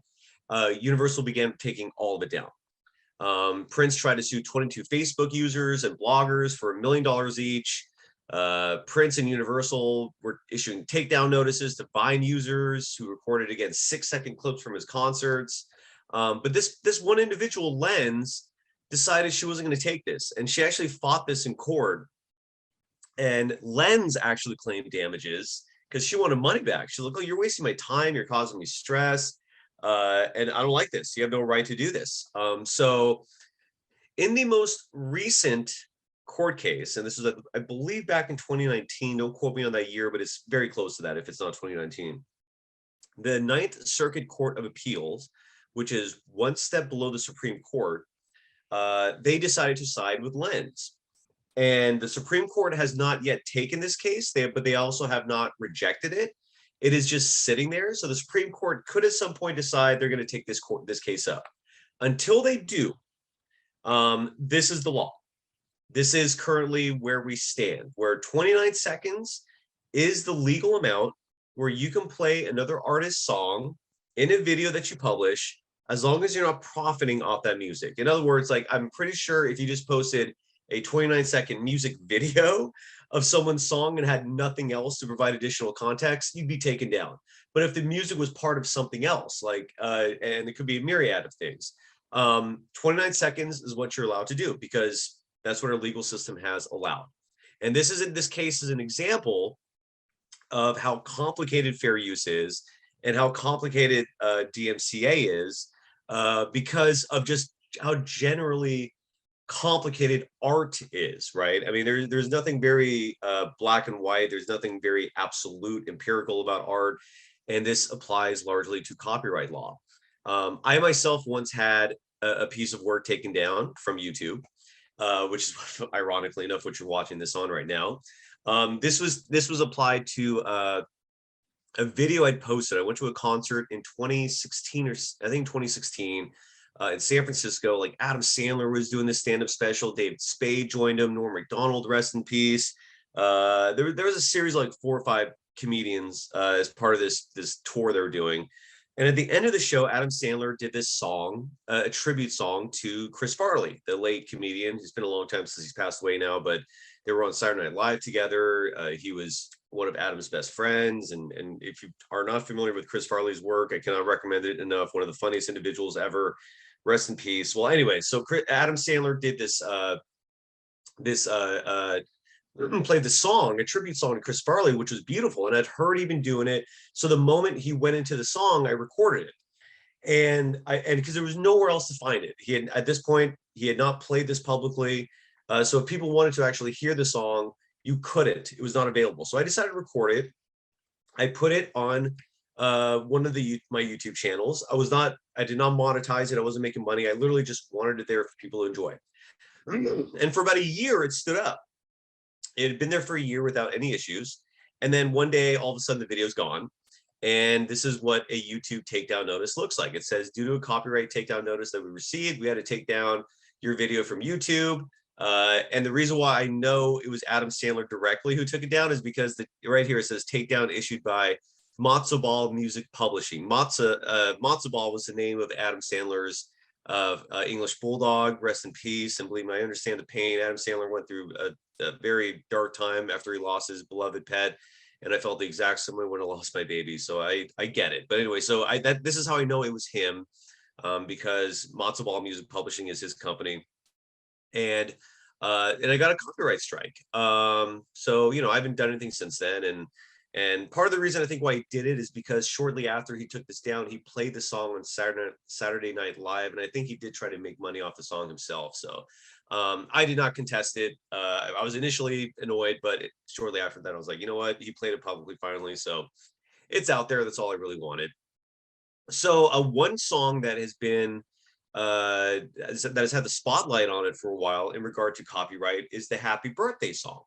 Universal began taking all of it down. Prince tried to sue 22 Facebook users and bloggers for $1 million each. Prince and Universal were issuing takedown notices to Vine users who recorded, again, 6-second clips from his concerts. But this one individual, Lens, decided she wasn't going to take this, and she actually fought this in court. And Lens actually claimed damages because she wanted money back. She's like, "Oh, you're wasting my time. You're causing me stress, and I don't like this. You have no right to do this." So, in the most recent court case, and this was, I believe, back in 2019. Don't quote me on that year, but it's very close to that if it's not 2019. The Ninth Circuit Court of Appeals, which is one step below the Supreme Court, they decided to side with Lens. And the Supreme Court has not yet taken this case, but they also have not rejected it. It is just sitting there. So the Supreme Court could at some point decide they're going to take this case up. Until they do, this is the law. This is currently where we stand, where 29 seconds is the legal amount where you can play another artist's song in a video that you publish, as long as you're not profiting off that music. In other words, like, I'm pretty sure if you just posted a 29-second music video of someone's song and had nothing else to provide additional context, you'd be taken down. But if the music was part of something else, like, and it could be a myriad of things, 29 seconds is what you're allowed to do, because that's what our legal system has allowed. And this case is an example of how complicated fair use is and how complicated DMCA is, because of just how generally complicated art is, right? I mean, there's nothing very black and white. There's nothing very absolute, empirical about art. And this applies largely to copyright law. I myself once had a piece of work taken down from YouTube, which is ironically enough what you're watching this on right now. This was applied to a video I'd posted. I went to a concert in 2016, or I think 2016, in San Francisco. Like, Adam Sandler was doing this stand-up special. David Spade joined him. Norm Macdonald, rest in peace. There was a series of like 4 or 5 comedians as part of this tour they were doing. And at the end of the show, Adam Sandler did this song, a tribute song to Chris Farley, the late comedian. It's been a long time since he's passed away now, but they were on Saturday Night Live together. He was one of Adam's best friends. And if you are not familiar with Chris Farley's work, I cannot recommend it enough. One of the funniest individuals ever. Rest in peace. Well, anyway, so Adam Sandler did played the song, a tribute song to Chris Farley, which was beautiful. And I'd heard he'd been doing it. So the moment he went into the song, I recorded it. And because there was nowhere else to find it. At this point, he had not played this publicly. So if people wanted to actually hear the song, you couldn't. It was not available. So I decided to record it. I put it on one of my YouTube channels. I did not monetize it. I wasn't making money. I literally just wanted it there for people to enjoy. And for about a year, it stood up. It had been there for a year without any issues. And then one day, all of a sudden, the video's gone. And this is what a YouTube takedown notice looks like. It says, due to a copyright takedown notice that we received, we had to take down your video from YouTube. And the reason why I know it was Adam Sandler directly who took it down is because right here it says takedown issued by Matzo Ball Music Publishing. Matzo Ball was the name of Adam Sandler's English bulldog. Rest in peace. And believe me, I understand the pain. Adam Sandler went through a very dark time after he lost his beloved pet, and I felt the exact same way when I lost my baby. So I get it. But anyway, so this is how I know it was him, because Matzo Ball Music Publishing is his company, and I got a copyright strike. So I haven't done anything since then, and part of the reason I think why he did it is because shortly after he took this down, he played the song on Saturday Night Live, and I think he did try to make money off the song himself. So I did not contest it. I was initially annoyed, but shortly after that, I was like, you know what? He played it publicly finally, so it's out there. That's all I really wanted. So one song that has been that has had the spotlight on it for a while in regard to copyright is the Happy Birthday song.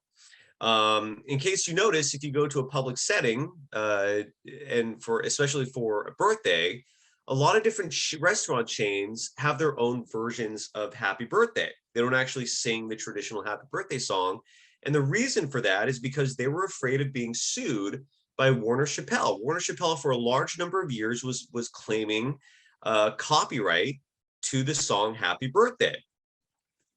In case you notice, if you go to a public setting, and especially for a birthday, a lot of different restaurant chains have their own versions of Happy Birthday. They don't actually sing the traditional Happy Birthday song. And the reason for that is because they were afraid of being sued by Warner Chappell. Warner Chappell, for a large number of years, was claiming copyright to the song Happy Birthday,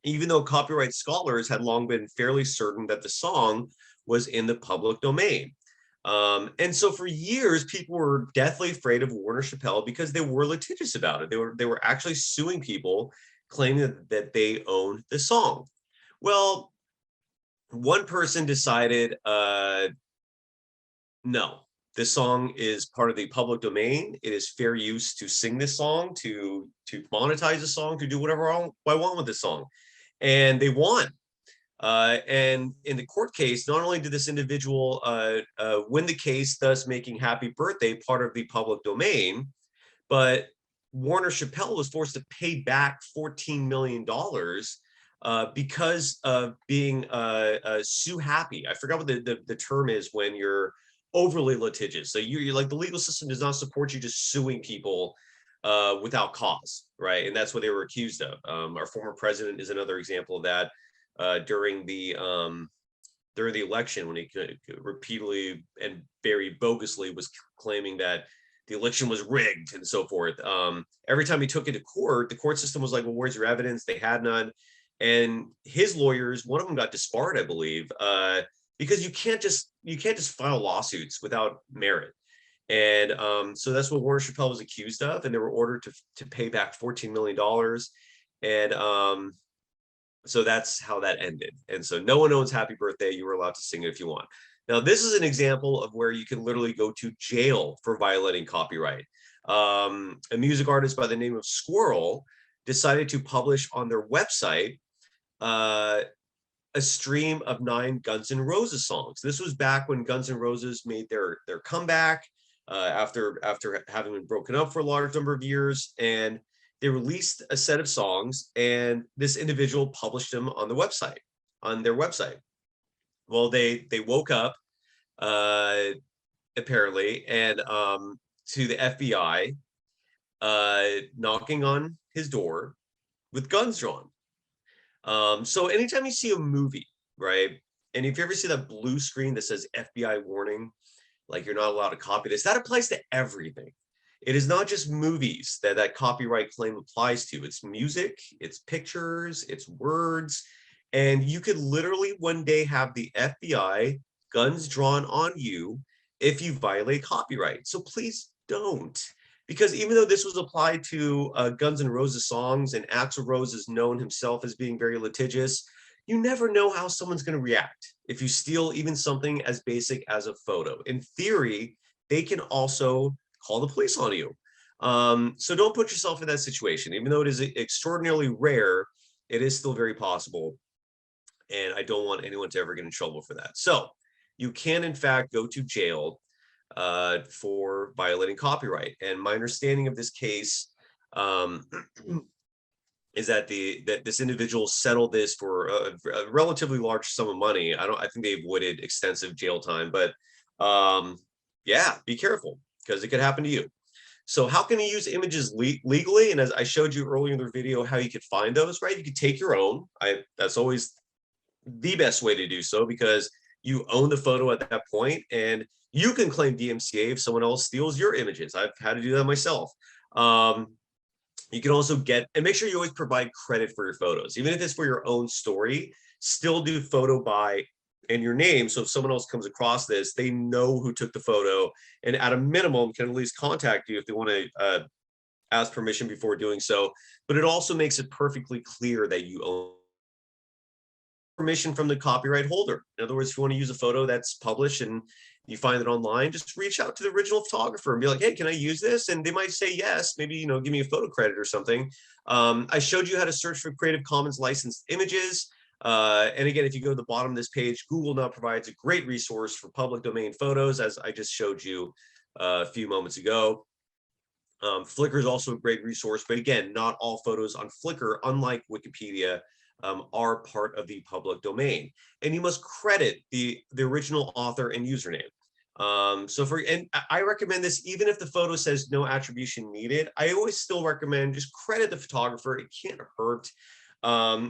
even though copyright scholars had long been fairly certain that the song was in the public domain. And so for years, people were deathly afraid of Warner Chappelle because they were litigious about it. They were actually suing people, claiming that they owned the song. Well, one person decided, no, this song is part of the public domain. It is fair use to sing this song, to monetize the song, to do whatever I want with this song, and they won. And in the court case, not only did this individual win the case, thus making "Happy Birthday" part of the public domain, but Warner Chappelle was forced to pay back $14 million because of being sue happy. I forgot what the term is when you're overly litigious. So you're like, the legal system does not support you just suing people without cause, right? And that's what they were accused of. Our former president is another example of that. During the election, when he repeatedly and very bogusly was claiming that the election was rigged and so forth. Every time he took it to court, the court system was like, well, where's your evidence? They had none. And his lawyers, one of them got disbarred, I believe, because you can't just file lawsuits without merit. And so that's what Warner Chappelle was accused of, and they were ordered to pay back $14 million. And so that's how that ended. And so no one owns "Happy Birthday." You were allowed to sing it if you want. Now, this is an example of where you can literally go to jail for violating copyright. A music artist by the name of Squirrel decided to publish on their website a stream of 9 Guns N' Roses songs. This was back when Guns N' Roses made their comeback after having been broken up for a large number of years, and they released a set of songs, and this individual published them on their website. Well, they woke up apparently, and to the FBI knocking on his door with guns drawn. So anytime you see a movie, right, and if you ever see that blue screen that says FBI warning, like you're not allowed to copy this, that applies to everything. It is not just movies that copyright claim applies to. It's music, it's pictures, it's words. And you could literally one day have the FBI guns drawn on you if you violate copyright. So please don't. Because even though this was applied to Guns N' Roses songs, and Axl Rose is known himself as being very litigious, you never know how someone's going to react if you steal even something as basic as a photo. In theory, they can also call the police on you. So don't put yourself in that situation. Even though it is extraordinarily rare, it is still very possible. And I don't want anyone to ever get in trouble for that. So you can, in fact, go to jail for violating copyright. And my understanding of this case is that this individual settled this for a relatively large sum of money. I think they avoided extensive jail time, but yeah, be careful, because it could happen to you. So how can you use images legally? And as I showed you earlier in the video, how you could find those, right? You could take your own. That's always the best way to do so, because you own the photo at that point, and you can claim DMCA if someone else steals your images. I've had to do that myself. You can also and make sure you always provide credit for your photos, even if it's for your own story. Still do photo by and your name, so if someone else comes across this, they know who took the photo, and at a minimum can at least contact you if they want to ask permission before doing so. But it also makes it perfectly clear that you own permission from the copyright holder. In other words, if you want to use a photo that's published and you find it online, just reach out to the original photographer and be like, hey, can I use this? And they might say yes, maybe, give me a photo credit or something. I showed you how to search for Creative Commons licensed images. And again, if you go to the bottom of this page, Google now provides a great resource for public domain photos, as I just showed you a few moments ago. Flickr is also a great resource, but again, not all photos on Flickr, unlike Wikipedia, are part of the public domain, and you must credit the original author and username. And I recommend this even if the photo says no attribution needed. I always still recommend just credit the photographer. It can't hurt.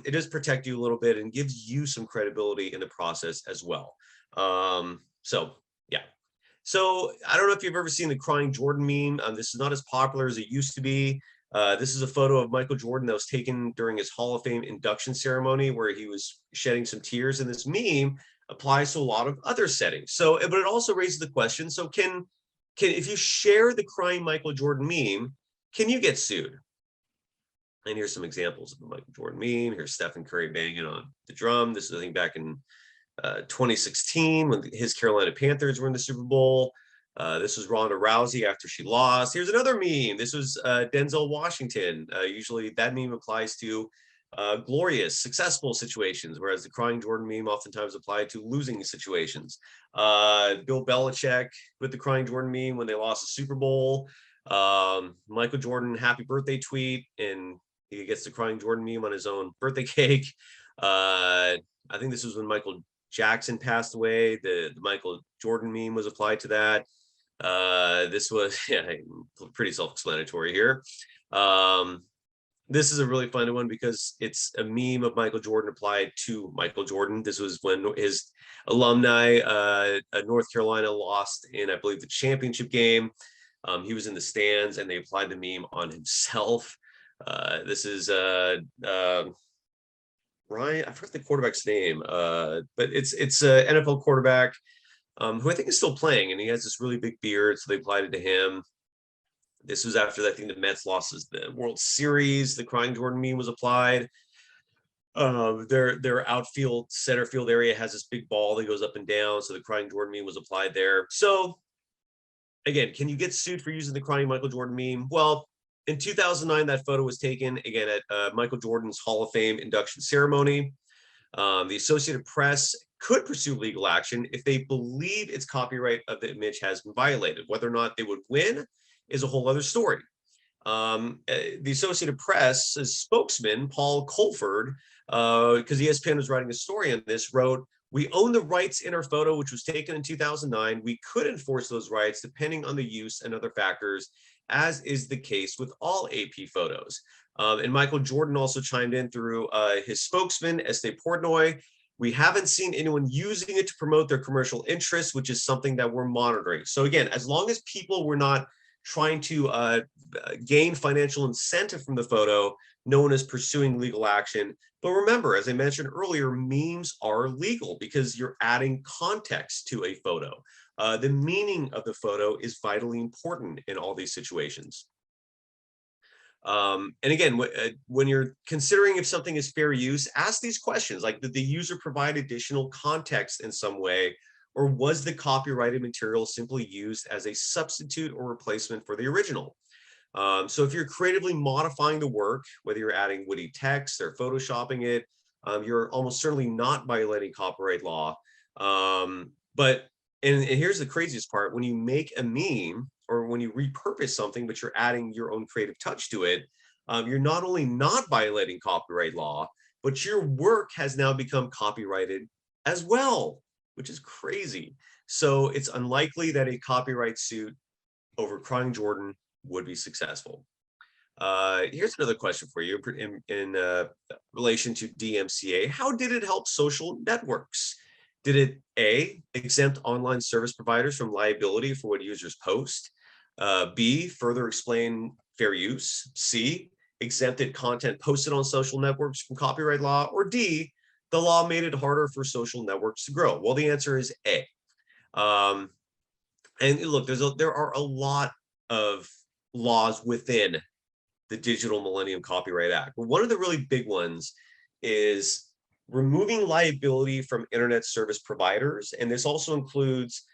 It does protect you a little bit and gives you some credibility in the process as well. So yeah. So I don't know if you've ever seen the Crying Jordan meme. This is not as popular as it used to be. This is a photo of Michael Jordan that was taken during his Hall of Fame induction ceremony, where he was shedding some tears. And this meme applies to a lot of other settings. So, but it also raises the question, so can if you share the crying Michael Jordan meme, can you get sued? And here's some examples of the Michael Jordan meme. Here's Stephen Curry banging on the drum. This is, I think, back in 2016 when his Carolina Panthers were in the Super Bowl. This was Ronda Rousey after she lost. Here's another meme. This was Denzel Washington. Usually that meme applies to glorious, successful situations, whereas the crying Jordan meme oftentimes applied to losing situations. Bill Belichick with the crying Jordan meme when they lost the Super Bowl. Michael Jordan happy birthday tweet, and he gets the crying Jordan meme on his own birthday cake. I think this was when Michael Jackson passed away. The Michael Jordan meme was applied to that. This was pretty self-explanatory here. This is a really fun one because it's a meme of Michael Jordan applied to Michael Jordan. This was when his alumni, North Carolina, lost in, I believe, the championship game. He was in the stands and they applied the meme on himself. This is Ryan, I forgot the quarterback's name, but it's an NFL quarterback who I think is still playing, and he has this really big beard, so they applied it to him. This was after, I think, the Mets lost the World Series. The crying Jordan meme was applied. Their outfield center field area has this big ball that goes up and down, so the crying Jordan meme was applied there. So again, can you get sued for using the crying Michael Jordan meme? Well, in 2009, that photo was taken again at Michael Jordan's Hall of Fame induction ceremony. The Associated Press could pursue legal action if they believe its copyright of the image has been violated. Whether or not they would win is a whole other story. The Associated Press's spokesman, Paul Colford, because ESPN was writing a story on this, wrote, "We own the rights in our photo, which was taken in 2009. We could enforce those rights depending on the use and other factors, as is the case with all AP photos." And Michael Jordan also chimed in through his spokesman, Este Portnoy. "We haven't seen anyone using it to promote their commercial interests, which is something that we're monitoring." So again, as long as people were not trying to gain financial incentive from the photo, no one is pursuing legal action. But remember, as I mentioned earlier, memes are legal because you're adding context to a photo. The meaning of the photo is vitally important in all these situations. And again, when you're considering if something is fair use, ask these questions like, did the user provide additional context in some way, or was the copyrighted material simply used as a substitute or replacement for the original? So if you're creatively modifying the work, whether you're adding witty text or photoshopping it, you're almost certainly not violating copyright law. But here's the craziest part: when you make a meme or when you repurpose something, but you're adding your own creative touch to it, you're not only not violating copyright law, but your work has now become copyrighted as well, which is crazy. So it's unlikely that a copyright suit over crying Jordan would be successful. Here's another question for you in relation to DMCA. How did it help social networks? Did it A, exempt online service providers from liability for what users post? B, further explain fair use? C, exempted content posted on social networks from copyright law? Or D, the law made it harder for social networks to grow? Well, the answer is A. And look, there are a lot of laws within the Digital Millennium Copyright Act. But one of the really big ones is removing liability from internet service providers. And this also includes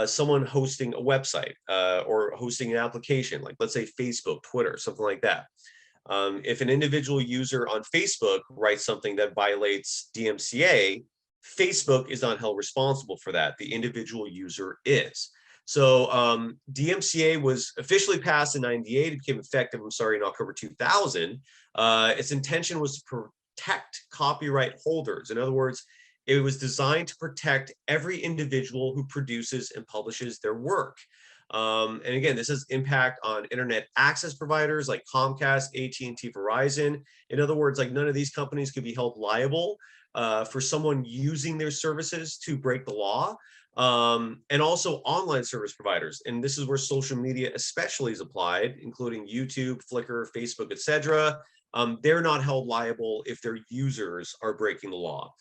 someone hosting a website or hosting an application, like let's say Facebook, Twitter, something like that. If an individual user on Facebook writes something that violates DMCA, Facebook is not held responsible for that. The individual user is. So DMCA was officially passed in '98. It became effective, in October 2000. Its intention was to protect copyright holders. In other words, it was designed to protect every individual who produces and publishes their work. And again, this has impact on internet access providers like Comcast, AT&T, Verizon. In other words, like none of these companies could be held liable for someone using their services to break the law. And also online service providers. And this is where social media especially is applied, including YouTube, Flickr, Facebook, etc. They're not held liable if their users are breaking the law.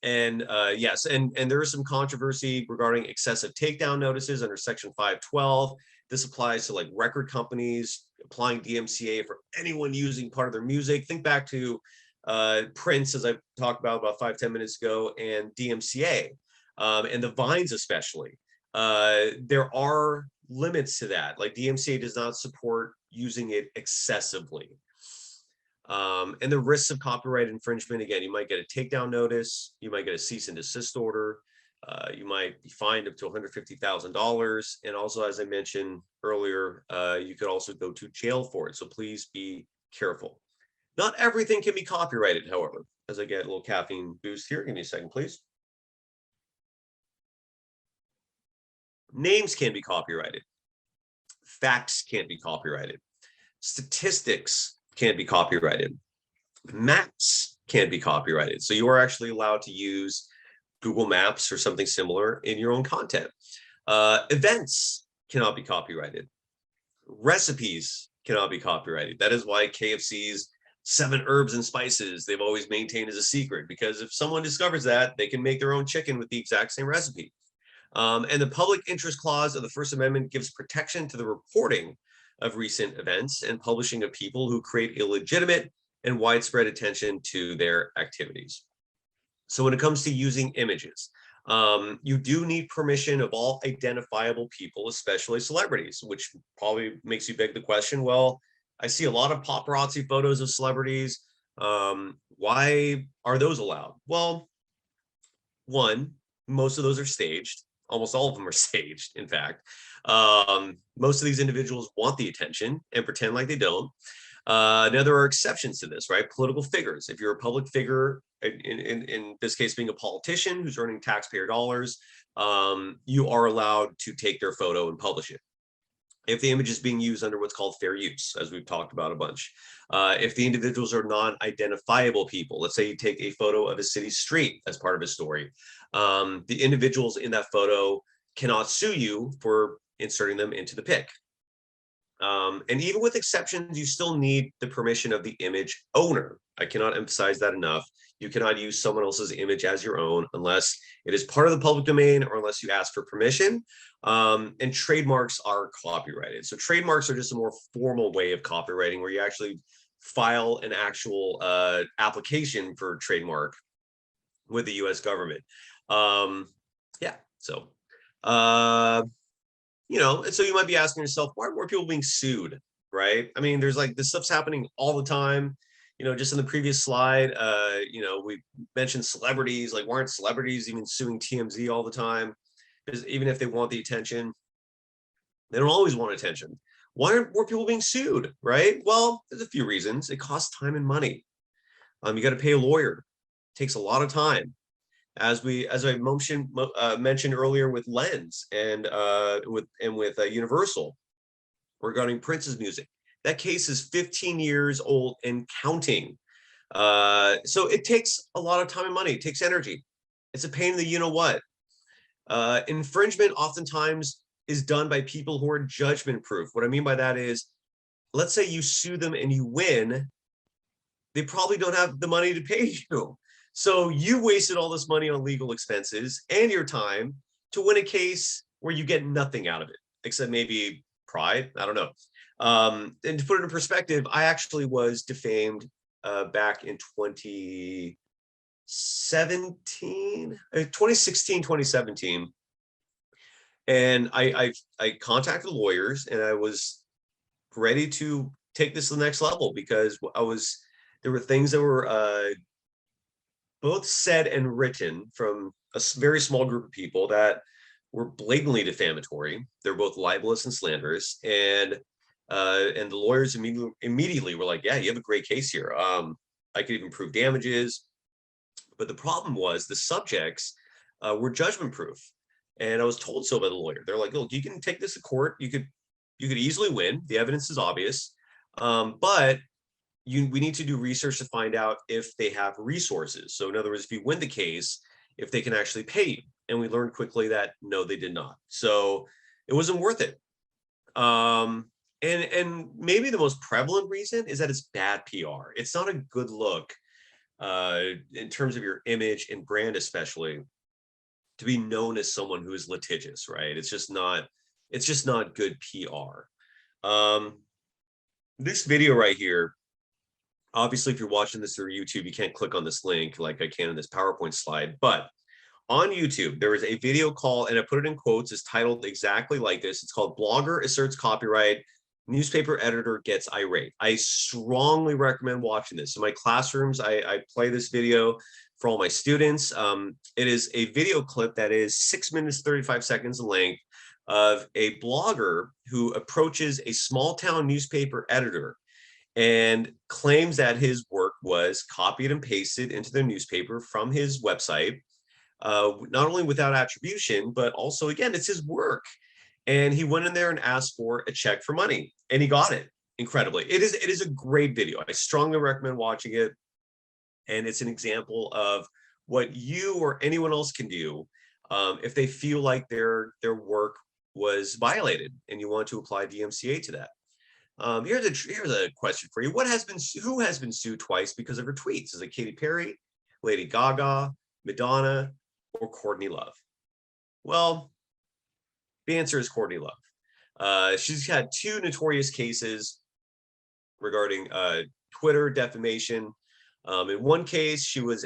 And yes, and there is some controversy regarding excessive takedown notices under Section 512. This applies to like record companies applying DMCA for anyone using part of their music. Think back to Prince, as I talked about 5-10 minutes ago, and DMCA, and the Vines especially. There are limits to that. Like DMCA does not support using it excessively. And the risks of copyright infringement, again, you might get a takedown notice, you might get a cease and desist order, you might be fined up to $150,000. And also, as I mentioned earlier, you could also go to jail for it. So please be careful. Not everything can be copyrighted, however. As I get a little caffeine boost here, give me a second, please. Names can be copyrighted. Facts can't be copyrighted. Statistics can't be copyrighted. Maps can't be copyrighted. So you are actually allowed to use Google Maps or something similar in your own content. Events cannot be copyrighted. Recipes cannot be copyrighted. That is why KFC's 7 herbs and spices, they've always maintained as a secret, because if someone discovers that, they can make their own chicken with the exact same recipe. And the public interest clause of the First Amendment gives protection to the reporting of recent events and publishing of people who create illegitimate and widespread attention to their activities. So when it comes to using images, you do need permission of all identifiable people, especially celebrities, which probably makes you beg the question, well, I see a lot of paparazzi photos of celebrities. Why are those allowed? Well, one, most of those are staged. Almost all of them are staged, in fact. Most of these individuals want the attention and pretend like they don't. Now, there are exceptions to this, right? Political figures. If you're a public figure, in this case being a politician who's earning taxpayer dollars, you are allowed to take their photo and publish it. If the image is being used under what's called fair use, as we've talked about a bunch. If the individuals are non-identifiable people, let's say you take a photo of a city street as part of a story, the individuals in that photo cannot sue you for inserting them into the pic. And even with exceptions, you still need the permission of the image owner. I cannot emphasize that enough. You cannot use someone else's image as your own unless it is part of the public domain or unless you ask for permission. And trademarks are copyrighted. So trademarks are just a more formal way of copywriting where you actually file an actual application for trademark with the US government. Yeah, so you know, and so you might be asking yourself, why are more people being sued, right? I mean, there's like this stuff's happening all the time. You know, just in the previous slide, you know, we mentioned celebrities. Like, why aren't celebrities even suing TMZ all the time? Because even if they want the attention, they don't always want attention. Why aren't more people being sued, right? Well, there's a few reasons. It costs time and money. You got to pay a lawyer. It takes a lot of time. As I mentioned earlier with Lens and with Universal regarding Prince's music, that case is 15 years old and counting. So it takes a lot of time and money. It takes energy. It's a pain in the you know what. Infringement oftentimes is done by people who are judgment proof. What I mean by that is, let's say you sue them and you win, they probably don't have the money to pay you. So you wasted all this money on legal expenses and your time to win a case where you get nothing out of it, except maybe pride. I don't know. And to put it in perspective, I actually was defamed back in 2016, 2017. And I contacted lawyers and I was ready to take this to the next level because there were things that were both said and written from a very small group of people that were blatantly defamatory. They're both libelous and slanderous, and the lawyers immediately were like, "Yeah, you have a great case here. I could even prove damages." But the problem was the subjects were judgment proof, and I was told so by the lawyer. They're like, "Look, you can take this to court. You could easily win. The evidence is obvious, but." We need to do research to find out if they have resources. So in other words, if you win the case, if they can actually pay you. And we learned quickly that no, they did not. So it wasn't worth it. And maybe the most prevalent reason is that it's bad PR. It's not a good look in terms of your image and brand, especially, to be known as someone who is litigious, right? It's just not good PR. This video right here, obviously, if you're watching this through YouTube, you can't click on this link like I can in this PowerPoint slide, but on YouTube, there is a video called, and I put it in quotes, it's titled exactly like this. It's called Blogger Asserts Copyright, Newspaper Editor Gets Irate. I strongly recommend watching this. In my classrooms, I play this video for all my students. It is a video clip that is 6 minutes, 35 seconds in length of a blogger who approaches a small town newspaper editor and claims that his work was copied and pasted into the newspaper from his website, not only without attribution, but also, again, it's his work. And he went in there and asked for a check for money, and he got it. Incredibly, it is a great video. I strongly recommend watching it, and it's an example of what you or anyone else can do if they feel like their work was violated, and you want to apply DMCA to that. Here's a question for you: who has been sued twice because of her tweets? Is it Katy Perry, Lady Gaga, Madonna, or Courtney Love? Well, the answer is Courtney Love. She's had two notorious cases regarding Twitter defamation. In one case, she was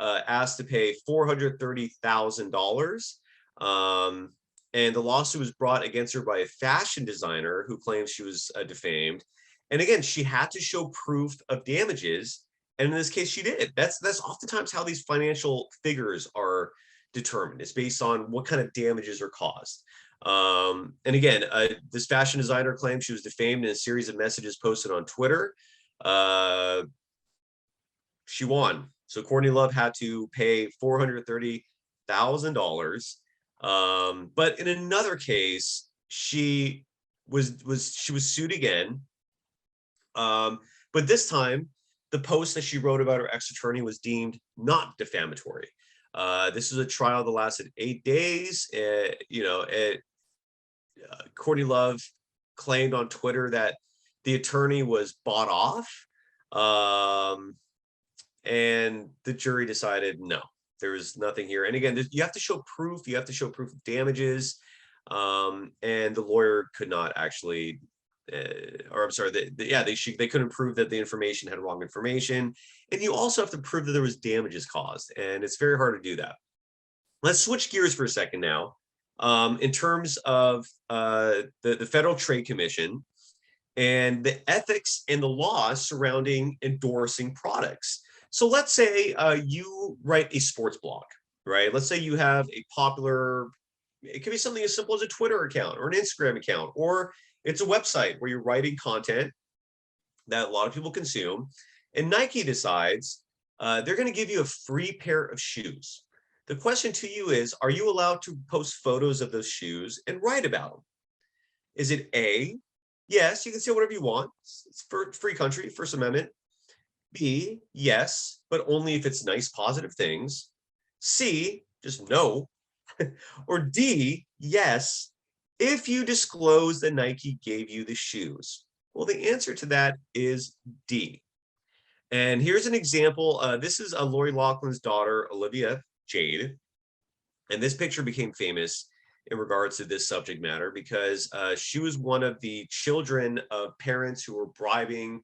asked to pay $430,000. And the lawsuit was brought against her by a fashion designer who claims she was defamed. And again, she had to show proof of damages. And in this case, she did. That's oftentimes how these financial figures are determined. It's based on what kind of damages are caused. And again, this fashion designer claims she was defamed in a series of messages posted on Twitter. She won. So Courtney Love had to pay $430,000. But in another case, she was sued again. But this time, the post that she wrote about her ex-attorney was deemed not defamatory. This was a trial that lasted 8 days. Courtney Love claimed on Twitter that the attorney was bought off. And the jury decided no, there was nothing here. And again, you have to show proof. You have to show proof of damages. And the lawyer could not actually, or I'm sorry, they couldn't prove that the information had wrong information. And you also have to prove that there was damages caused. And it's very hard to do that. Let's switch gears for a second now. In terms of the Federal Trade Commission and the ethics and the laws surrounding endorsing products. So let's say you write a sports blog, right? Let's say you have a popular, it could be something as simple as a Twitter account or an Instagram account, or it's a website where you're writing content that a lot of people consume. And Nike decides they're going to give you a free pair of shoes. The question to you is, are you allowed to post photos of those shoes and write about them? Is it A, yes, you can say whatever you want. It's for free country, First Amendment. B, yes, but only if it's nice, positive things. C, just no. Or D, yes, if you disclose that Nike gave you the shoes. Well, the answer to that is D. And here's an example. This is Lori Loughlin's daughter, Olivia Jade. And this picture became famous in regards to this subject matter because she was one of the children of parents who were bribing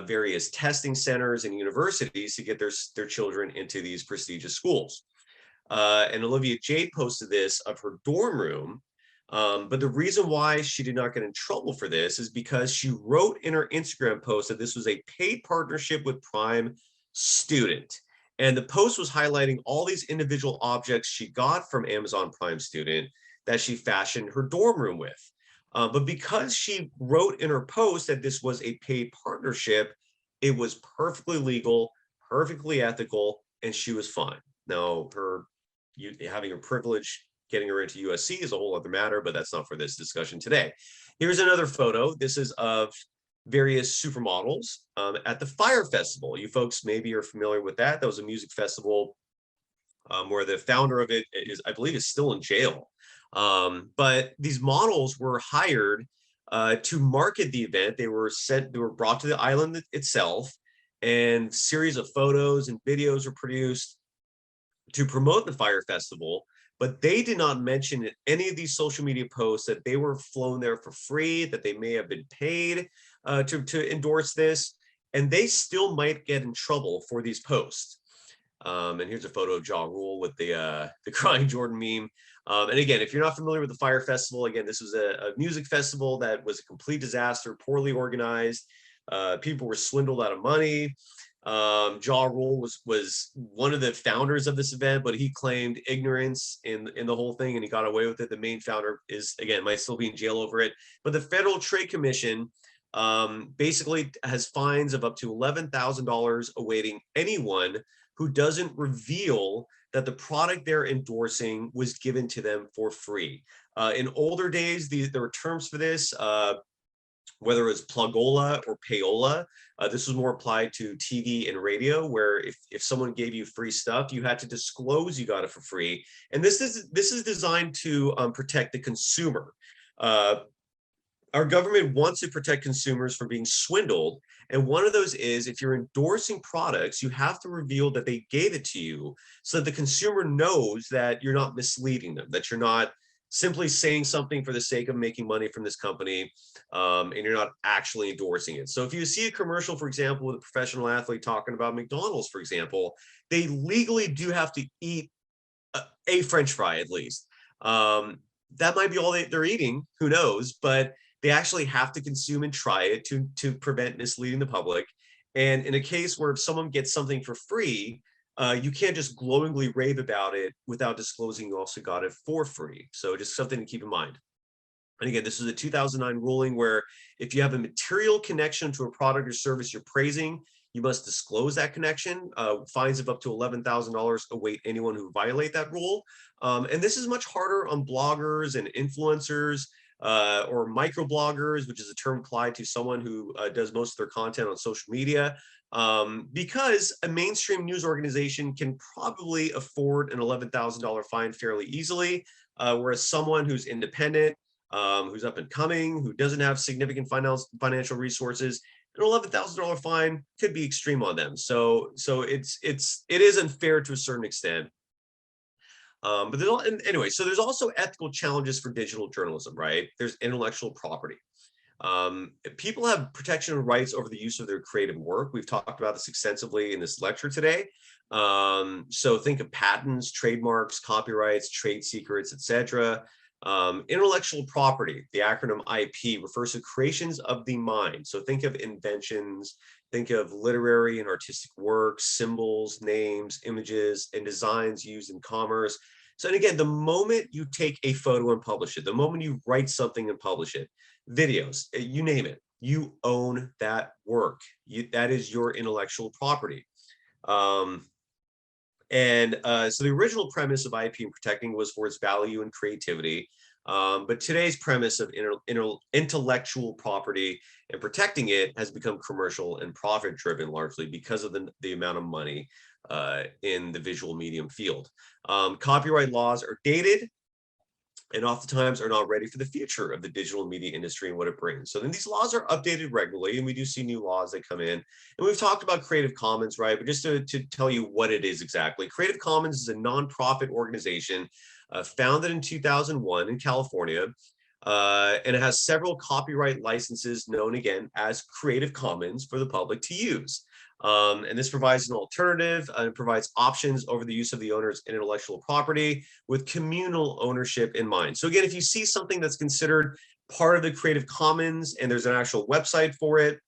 various testing centers and universities to get their children into these prestigious schools. And Olivia Jade posted this of her dorm room. But the reason why she did not get in trouble for this is because she wrote in her Instagram post that this was a paid partnership with Prime Student. And the post was highlighting all these individual objects she got from Amazon Prime Student that she fashioned her dorm room with. But because she wrote in her post that this was a paid partnership, it was perfectly legal, perfectly ethical, and she was fine. Now, having a privilege getting her into USC is a whole other matter, but that's not for this discussion today. Here's another photo. This is of various supermodels at the Fire Festival. You folks maybe are familiar with that. That was a music festival where the founder of it is, I believe, is still in jail. But these models were hired to market the event. They were brought to the island itself, and series of photos and videos were produced to promote the Fire Festival, but they did not mention in any of these social media posts that they were flown there for free, that they may have been paid to endorse this, and they still might get in trouble for these posts. And here's a photo of Ja Rule with the crying Jordan meme. And again, if you're not familiar with the Fire Festival, again, this was a music festival that was a complete disaster, poorly organized. People were swindled out of money. Ja Rule was one of the founders of this event, but he claimed ignorance in the whole thing, and he got away with it. The main founder is, again, might still be in jail over it. But the Federal Trade Commission basically has fines of up to $11,000 awaiting anyone who doesn't reveal that the product they're endorsing was given to them for free. In older days, there were terms for this. Whether it was plugola or payola. This was more applied to TV and radio, where if someone gave you free stuff, you had to disclose you got it for free. And this is designed to protect the consumer. Our government wants to protect consumers from being swindled. And one of those is, if you're endorsing products, you have to reveal that they gave it to you so that the consumer knows that you're not misleading them, that you're not simply saying something for the sake of making money from this company, and you're not actually endorsing it. So if you see a commercial, for example, with a professional athlete talking about McDonald's, for example, they legally do have to eat a French fry at least. That might be all they're eating, who knows, but they actually have to consume and try it to prevent misleading the public. And in a case where if someone gets something for free, you can't just glowingly rave about it without disclosing you also got it for free. So just something to keep in mind. And again, this is a 2009 ruling where if you have a material connection to a product or service you're praising, you must disclose that connection. Fines of up to $11,000 await anyone who violate that rule. And this is much harder on bloggers and influencers, or microbloggers, which is a term applied to someone who does most of their content on social media, because a mainstream news organization can probably afford an $11,000 fine fairly easily, whereas someone who's independent, who's up and coming, who doesn't have significant financial resources, an $11,000 fine could be extreme on them. So it is unfair to a certain extent. But anyway, so there's also ethical challenges for digital journalism, right? There's intellectual property. People have protection of rights over the use of their creative work. We've talked about this extensively in this lecture today. So think of patents, trademarks, copyrights, trade secrets, etc. Intellectual property, the acronym IP, refers to creations of the mind. So think of inventions, think of literary and artistic works, symbols, names, images, and designs used in commerce. So, and again, the moment you take a photo and publish it, the moment you write something and publish it, videos, you name it, you own that work. That is your intellectual property. So the original premise of IP and protecting was for its value and creativity. But today's premise of intellectual property and protecting it has become commercial and profit driven, largely because of the amount of money in the visual medium field. Copyright laws are dated and oftentimes are not ready for the future of the digital media industry and what it brings. So then these laws are updated regularly, and we do see new laws that come in. And we've talked about Creative Commons, right? But just to tell you what it is exactly, Creative Commons is a nonprofit organization founded in 2001 in California, and it has several copyright licenses known again as Creative Commons for the public to use. And this provides an alternative and provides options over the use of the owner's intellectual property with communal ownership in mind. So again, if you see something that's considered part of the Creative Commons and there's an actual website for it,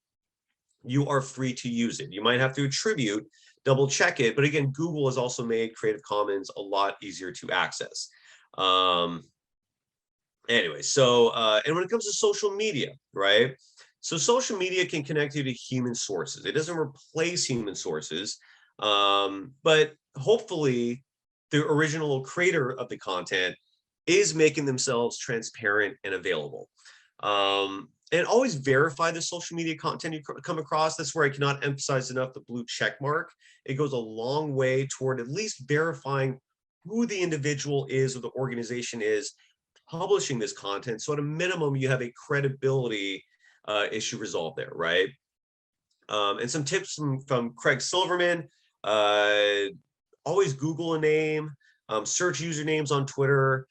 you are free to use it. You might have to attribute, double check it. But again, Google has also made Creative Commons a lot easier to access. Anyway, so, and when it comes to social media, right? So social media can connect you to human sources. It doesn't replace human sources, but hopefully the original creator of the content is making themselves transparent and available. And always verify the social media content you come across. That's where I cannot emphasize enough the blue check mark. It goes a long way toward at least verifying who the individual is or the organization is publishing this content. So at a minimum, you have a credibility issue resolved there, right? And some tips from Craig Silverman. Uh, Always Google a name, search usernames on Twitter,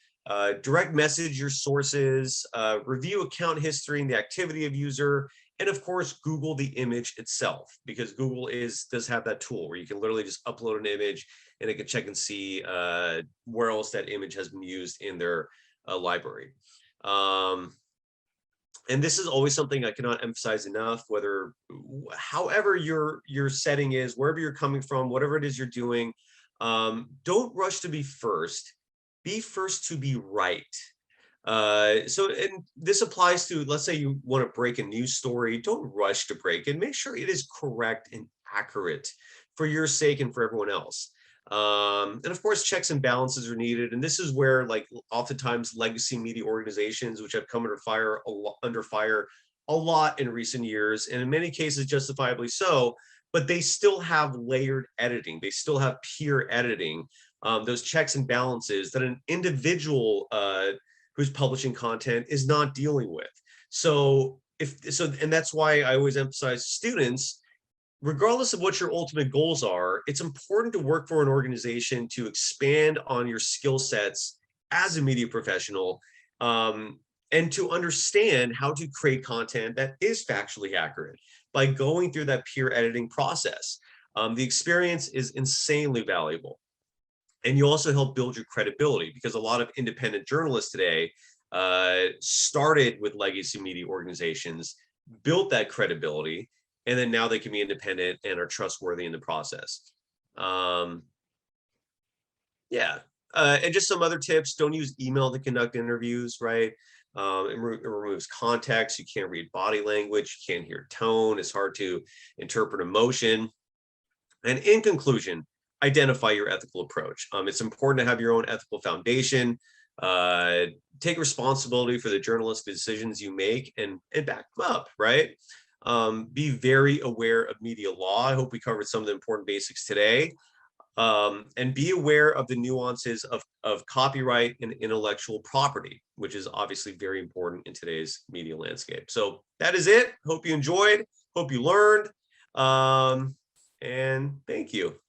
direct message your sources, review account history and the activity of user, and of course, Google the image itself, because Google does have that tool where you can literally just upload an image and it can check and see where else that image has been used in their library. And this is always something I cannot emphasize enough, however your setting is, wherever you're coming from, whatever it is you're doing, don't rush to be first. Be first to be right. And this applies to, let's say you want to break a news story, don't rush to break it. Make sure it is correct and accurate for your sake and for everyone else. And of course, checks and balances are needed. And this is where, like, oftentimes legacy media organizations, which have come under fire a lot in recent years, and in many cases justifiably so, but they still have layered editing. They still have peer editing, those checks and balances that an individual who's publishing content is not dealing with. And that's why I always emphasize students, regardless of what your ultimate goals are, it's important to work for an organization to expand on your skill sets as a media professional, and to understand how to create content that is factually accurate by going through that peer editing process. The experience is insanely valuable. And you also help build your credibility, because a lot of independent journalists today started with legacy media organizations, built that credibility, and then now they can be independent and are trustworthy in the process. Yeah. And just some other tips: don't use email to conduct interviews, right? It removes context. You can't read body language. You can't hear tone. It's hard to interpret emotion. And in conclusion, identify your ethical approach. It's important to have your own ethical foundation. Take responsibility for the journalistic decisions you make, and back them up, right? Be very aware of media law. I hope we covered some of the important basics today. And be aware of the nuances of copyright and intellectual property, which is obviously very important in today's media landscape. So that is it. Hope you enjoyed. Hope you learned. And thank you.